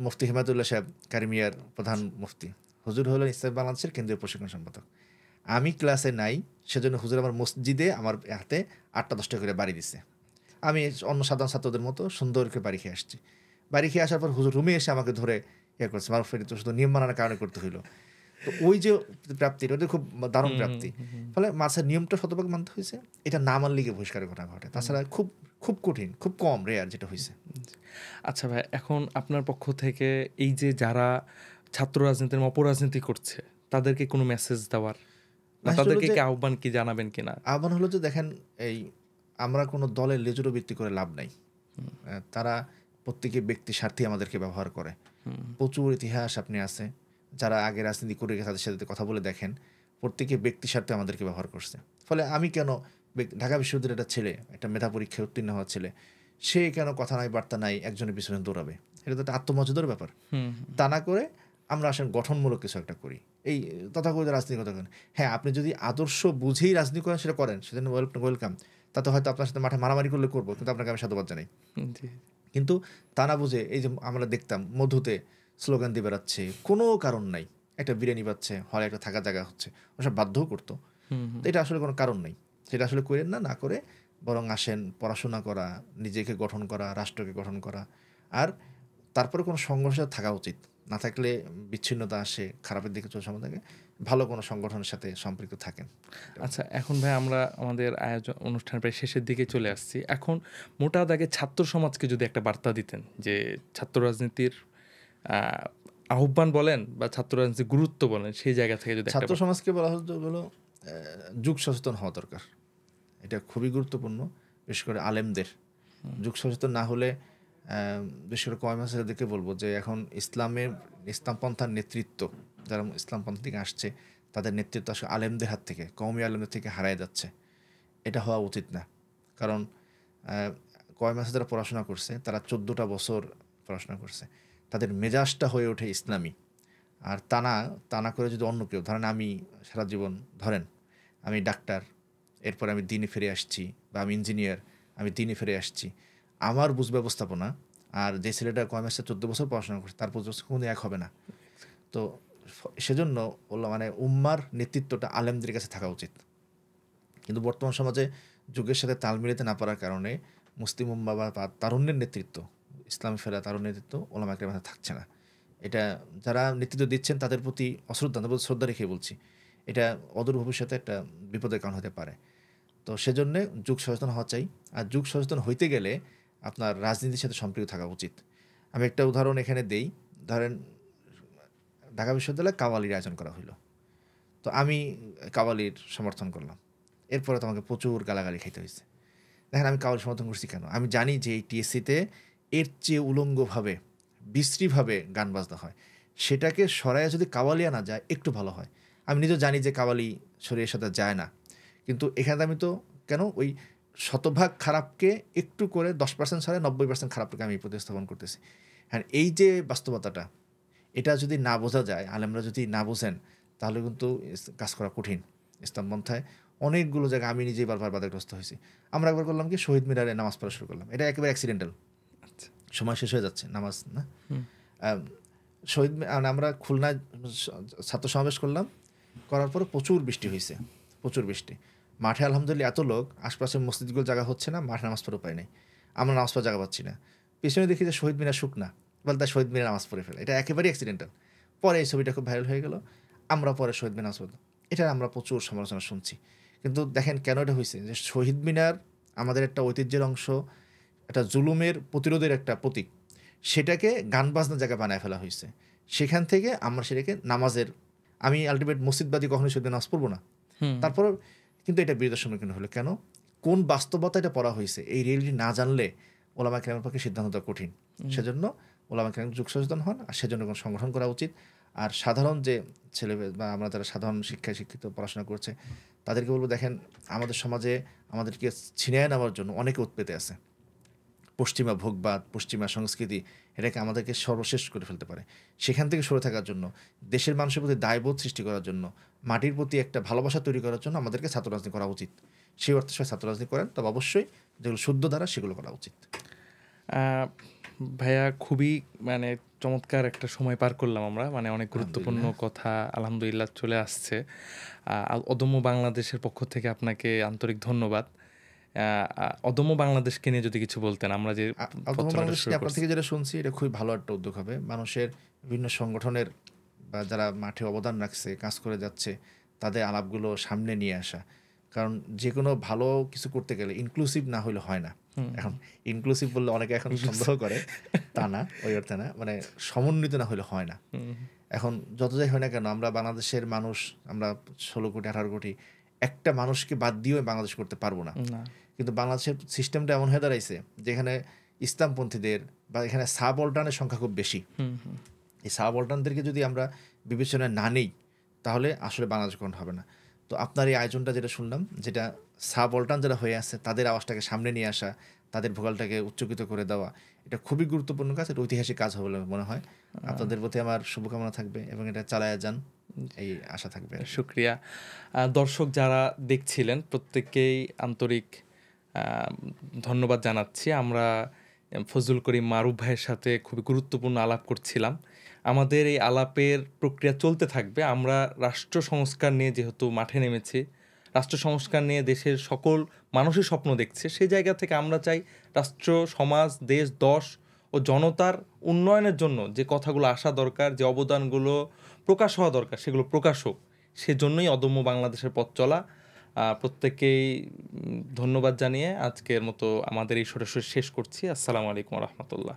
মুফতি হিমায়তুল্লাহ সাহেব কারিমিয়ার প্রধান মুফতি, হুজুর হলেন ইসলাম বাংলাদেশের কেন্দ্রীয় প্রশিক্ষণ সম্পাদক। আমি ক্লাসে নাই, সেজন্য হুজুর আমার মসজিদে আমার হাতে 8টা-10টা করে বাড়ি দিচ্ছে। আমি অন্য সাধারণ ছাত্রদের মতো সুন্দর করে বাড়ি খেয়ে আসছি। বাড়ি খেয়ে আসার পর হুজুর রুমে এসে আমাকে ধরে ইয়ে করছে, মারুফ তো শুধু নিয়ম মানার কারণে করতে হইলো। তো ওই যে প্রাপ্তিটা ওদের খুব দারুণ প্রাপ্তি, ফলে মাছের নিয়মটা শতভাগ মানতে হয়েছে, এটা না মানলে গিয়ে বহিষ্কারের ঘটনা ঘটে। তাছাড়া খুব খুব কঠিন, খুব কম রেয়ার যেটা হয়েছে। আচ্ছা ভাই, এখন আপনার পক্ষ থেকে এই যে যারা ছাত্র রাজনীতির অপরাজনীতি করছে তাদেরকে কোনো মেসেজ দেওয়ার, তাদেরকে কি আহ্বান কি জানাবেন কিনা? আহ্বান হলো যে দেখেন, এই আমরা কোনো দলের লেজুরো ভিত্তি করে লাভ নাই। তারা প্রত্যেকে ব্যক্তি স্বার্থে আমাদেরকে ব্যবহার করে। প্রচুর ইতিহাস আপনি আছে, যারা আগে রাজনীতি করে গেছে তাদের সাথে কথা বলে দেখেন, প্রত্যেকে ব্যক্তি স্বার্থে আমাদেরকে ব্যবহার করছে। ফলে আমি কেন ঢাকা বিশ্ববিদ্যালয়ের একটা ছেলে, একটা মেধা পরীক্ষায় উত্তীর্ণ হওয়া ছেলে, সে কেন কথা নাই বার্তা নাই একজনের পিছনে দৌড়াবে? এটা তো একটা আত্মমর্যাদার ব্যাপার। তা না করে আমরা আসলে গঠনমূলক কিছু একটা করি, এই তথাকথিত রাজনীতি কথা করেন। হ্যাঁ, আপনি যদি আদর্শ বুঝেই রাজনীতি করেন সেটা করেন, সেজন্য ওয়েলকাম। তাতে হয়তো আপনার সাথে মাঠে মারামারি করলে করবো, কিন্তু আপনাকে আমি সাধুবাদ জানাই। কিন্তু তা না বুঝে এই যে আমরা দেখতাম মধুতে স্লোগান দিয়ে বেড়াচ্ছে, কোনো কারণ নাই, একটা বিরিয়ানি পাচ্ছে, হলে একটা থাকা জায়গা হচ্ছে, ওসব বাধ্যও করতো। তো এটা আসলে কোনো কারণ নেই, সেটা আসলে করেন না করে বরং আসেন পড়াশোনা করা, নিজেকে গঠন করা, রাষ্ট্রকে গঠন করা। আর তারপরে কোনো সংঘর্ষ থাকা উচিত না, থাকলে বিচ্ছিন্নতা আসে, খারাপের দিকে চলে সময় থাকে, ভালো কোনো সংগঠনের সাথে সম্পৃক্ত থাকেন। আচ্ছা, এখন ভাই আমরা আমাদের আয়োজন অনুষ্ঠান প্রায় শেষের দিকে চলে আসছি। এখন মোটা দাগে ছাত্র সমাজকে যদি একটা বার্তা দিতেন যে ছাত্র রাজনীতির আহ্বান বলেন বা ছাত্র রাজনীতির গুরুত্ব বলেন, সেই জায়গা থেকে যদি ছাত্র সমাজকে বলা হলো যুগ সচেতন হওয়া দরকার। এটা খুবই গুরুত্বপূর্ণ, বিশেষ করে আলেমদের। যুগ সচেতন না হলে, বিশেষ করে কয় মাসের দিকে বলবো যে এখন ইসলামপন্থার নেতৃত্ব, যারা ইসলামপন্থা থেকে আসছে, তাদের নেতৃত্ব আসলে আলেমদের হাত থেকে, কওমি আলেমদের থেকে হারায় যাচ্ছে। এটা হওয়া উচিত না। কারণ কয় মাসে যারা পড়াশোনা করছে, তারা 14টা বছর পড়াশোনা করছে, তাদের মেজাজটা হয়ে ওঠে ইসলামী। আর তা না করে যদি অন্য কেউ, ধরেন আমি সারা জীবন, ধরেন আমি ডাক্তার, এরপর আমি দিনে ফিরে আসছি, বা আমি ইঞ্জিনিয়ার, আমি দিনে ফিরে আসছি, আমার বুঝ ব্যবস্থাপনা আর যে ছেলেটা কয় মাসে 14 বছর পড়াশোনা করছে তার বুঝ কোনো এক হবে না। তো সেজন্য মানে উম্মার নেতৃত্বটা আলেমদের কাছে থাকা উচিত। কিন্তু বর্তমান সমাজে যুগের সাথে তাল মিলাতে না পারার কারণে মুসলিম উম্মা বা তারুণ্যের নেতৃত্ব, ইসলামী ফেরা তারুণ্যের নেতৃত্ব ওলামা কেরামের মাথায় থাকছে না। এটা যারা নেতৃত্ব দিচ্ছেন তাদের প্রতি অশ্রদ্ধা, তাদের প্রতি শ্রদ্ধা রেখে বলছি, এটা অদূর ভবিষ্যতে একটা বিপদের কারণ হতে পারে। তো সেজন্যে যুগ সচেতন হওয়া চাই। আর যুগ সচেতন হইতে গেলে আপনার রাজনীতির সাথে সম্পৃক্ত থাকা উচিত। আমি একটা উদাহরণ এখানে দেই। ধরেন ঢাকা বিশ্ববিদ্যালয়ে কাওয়ালির আয়োজন করা হলো, তো আমি কাওয়ালির সমর্থন করলাম, এরপরে তো আমাকে প্রচুর গালাগালি খাইতে হয়েছে। দেখেন, আমি কাওয়ালি সমর্থন করছি কেন? আমি জানি যে এই টিএসসিতে এর চেয়ে উলঙ্গভাবে, বিশ্রীভাবে গান বাজনা হয়, সেটাকে সরাইয়া যদি কাওয়ালি আনা যায় একটু ভালো হয়। আমি নিজেও জানি যে কাওয়ালি শরীরের সাথে যায় না, কিন্তু এখানে আমি তো কেন ওই শতভাগ খারাপকে একটু করে 10% সরাই 90% খারাপকে আমি প্রতিস্থাপন করতেছি। হ্যাঁ, এই যে বাস্তবতাটা, এটা যদি না বোঝা যায়, আলেমরা যদি না বোঝেন, তাহলে কিন্তু কাজ করা কঠিন। ইসলামপন্থায় অনেকগুলো জায়গায় আমি নিজেই বারবার বাধাগ্রস্ত হয়েছি। আমরা একবার করলাম কি, শহীদ মিনারে নামাজ পড়া শুরু করলাম, এটা একেবারে অ্যাক্সিডেন্টাল, সময় শেষ হয়ে যাচ্ছে, নামাজ না। শহীদ আমরা খুলনায় ছাত্র সমাবেশ করলাম, করার পরে প্রচুর বৃষ্টি হয়েছে, প্রচুর বৃষ্টি। মাঠে আলহামদুলিল্লাহ এত লোক, আশপাশের মসজিদগুলো জায়গা হচ্ছে না, মাঠে নামাজ পড়ে উপায় নেই, আমরা নামাজ পড়া জায়গা পাচ্ছি না। পিছনে দেখি যে শহীদ মিনার শুকনা, বলে তার শহীদ মিনার নামাজ পড়ে ফেলে, এটা একেবারেই অ্যাক্সিডেন্টাল। পরে এই ছবিটা খুব ভাইরাল হয়ে গেল, আমরা পরে শহীদ মিনার নামাজ পড়লাম, এটা আমরা প্রচুর সমালোচনা শুনছি। কিন্তু দেখেন কেন এটা হয়েছে, যে শহীদ মিনার আমাদের একটা ঐতিহ্যের অংশ, একটা জুলুমের প্রতিরোধের একটা প্রতীক, সেটাকে গান বাজনার জায়গায় বানায় ফেলা হয়েছে। সেখান থেকে আমরা সেটাকে নামাজের, আমি আলটিমেট মসজিদবাদী কখনোই শহীদ নামাজ পড়বো না, তারপর কিন্তু এটা বিরোধের সম্মুখীন হলো কেন? কোন বাস্তবতা এটা পড়া হয়েছে, এই রিয়েলিটি না জানলে ওলামা কেরামের পক্ষে সিদ্ধান্ত দেওয়া কঠিন। সেজন্য ওলামা কেরাম যুগ সচেতন হন, আর সেজন্য কোনো সংগঠন করা উচিত। আর সাধারণ যে ছেলে বা আমরা যারা সাধারণ শিক্ষায় শিক্ষিত পড়াশোনা করছে, তাদেরকে বলবো, দেখেন আমাদের সমাজে আমাদেরকে ছিনিয়ে নেওয়ার জন্য অনেকে উৎপেতে আছে। পশ্চিমা ভোগবাদ, পশ্চিমা সংস্কৃতি এটাকে আমাদেরকে সর্বশেষ করে ফেলতে পারে। সেখান থেকে সরে থাকার জন্য, দেশের মানুষের প্রতি দায়বোধ সৃষ্টি করার জন্য, মাটির প্রতি একটা ভালোবাসা তৈরি করার জন্য আমাদেরকে ছাত্র রাজনীতি করা উচিত। সেই অর্থে সবাই ছাত্র রাজনীতি করেন, তবে অবশ্যই যেগুলো শুদ্ধ ধারা সেগুলো করা উচিত। ভাইয়া, খুবই মানে চমৎকার একটা সময় পার করলাম আমরা, মানে অনেক গুরুত্বপূর্ণ কথা আলহামদুলিল্লাহ চলে আসছে। অদম্য বাংলাদেশের পক্ষ থেকে আপনাকে আন্তরিক ধন্যবাদ। অদম্য বাংলাদেশকে নিয়ে যদি কিছু বলতেন, আমরা যে আপনার থেকে যেটা শুনছি, এটা খুবই ভালো একটা উদ্যোগ হবে। মানুষের বিভিন্ন সংগঠনের বা যারা মাঠে অবদান রাখছে, কাজ করে যাচ্ছে, তাদের আলাপগুলো সামনে নিয়ে আসা। কারণ যে কোনো ভালো কিছু করতে গেলে ইনক্লুসিভ না হলে হয় না। এখন ইনক্লুসিভ বললে অনেকে এখন সন্দেহ করে, তা না, ওই অর্থে না, মানে সমন্বিত না হলে হয় না। এখন যত যাই হয় না কেন, আমরা বাংলাদেশের মানুষ, আমরা 16 কোটি 18 কোটি, একটা মানুষকে বাদ দিয়েও বাংলাদেশ করতে পারবো না। কিন্তু বাংলাদেশের সিস্টেমটা এমন হয়ে দাঁড়াইছে, যেখানে ইসলামপন্থীদের বা এখানে সাবঅল্টার্নের সংখ্যা খুব বেশি। এই সাবঅল্টার্নদেরকে যদি আমরা বিবেচনায় না নেই তাহলে আসলে বাংলাদেশ গ্রহণ হবে না। তো আপনার এই আয়োজনটা যেটা শুনলাম, যেটা সাবঅল্টার্ন যারা হয়ে আছে তাদের আওয়াজটাকে সামনে নিয়ে আসা, তাদের ভোকালটাকে উচ্চকিত করে দেওয়া, এটা খুবই গুরুত্বপূর্ণ কাজ, এটা ঐতিহাসিক কাজ হবে বলে মনে হয়। আপনাদের প্রতি আমার শুভকামনা থাকবে এবং এটা চালায়া যান, এই আশা থাকবে। শুক্রিয়া। দর্শক যারা দেখছিলেন প্রত্যেককেই আন্তরিক ধন্যবাদ জানাচ্ছি। আমরা ফজলুল করিম মারুফ ভাইয়ের সাথে খুবই গুরুত্বপূর্ণ আলাপ করছিলাম। আমাদের এই আলাপের প্রক্রিয়া চলতে থাকবে। আমরা রাষ্ট্র সংস্কার নিয়ে যেহেতু মাঠে নেমেছি, রাষ্ট্র সংস্কার নিয়ে দেশের সকল মানুষই স্বপ্ন দেখছে, সেই জায়গা থেকে আমরা চাই রাষ্ট্র, সমাজ, দেশ, দশ ও জনতার উন্নয়নের জন্য যে কথাগুলো আসা দরকার, যে অবদানগুলো প্রকাশ হওয়া দরকার, সেগুলো প্রকাশ হোক। সেজন্যই অদম্য বাংলাদেশের পথ চলা। প্রত্যেককেই ধন্যবাদ জানিয়ে আজকের মতো আমাদের এই সরাসরি শেষ করছি। আসসালামু আলাইকুম রহমতুল্লাহ।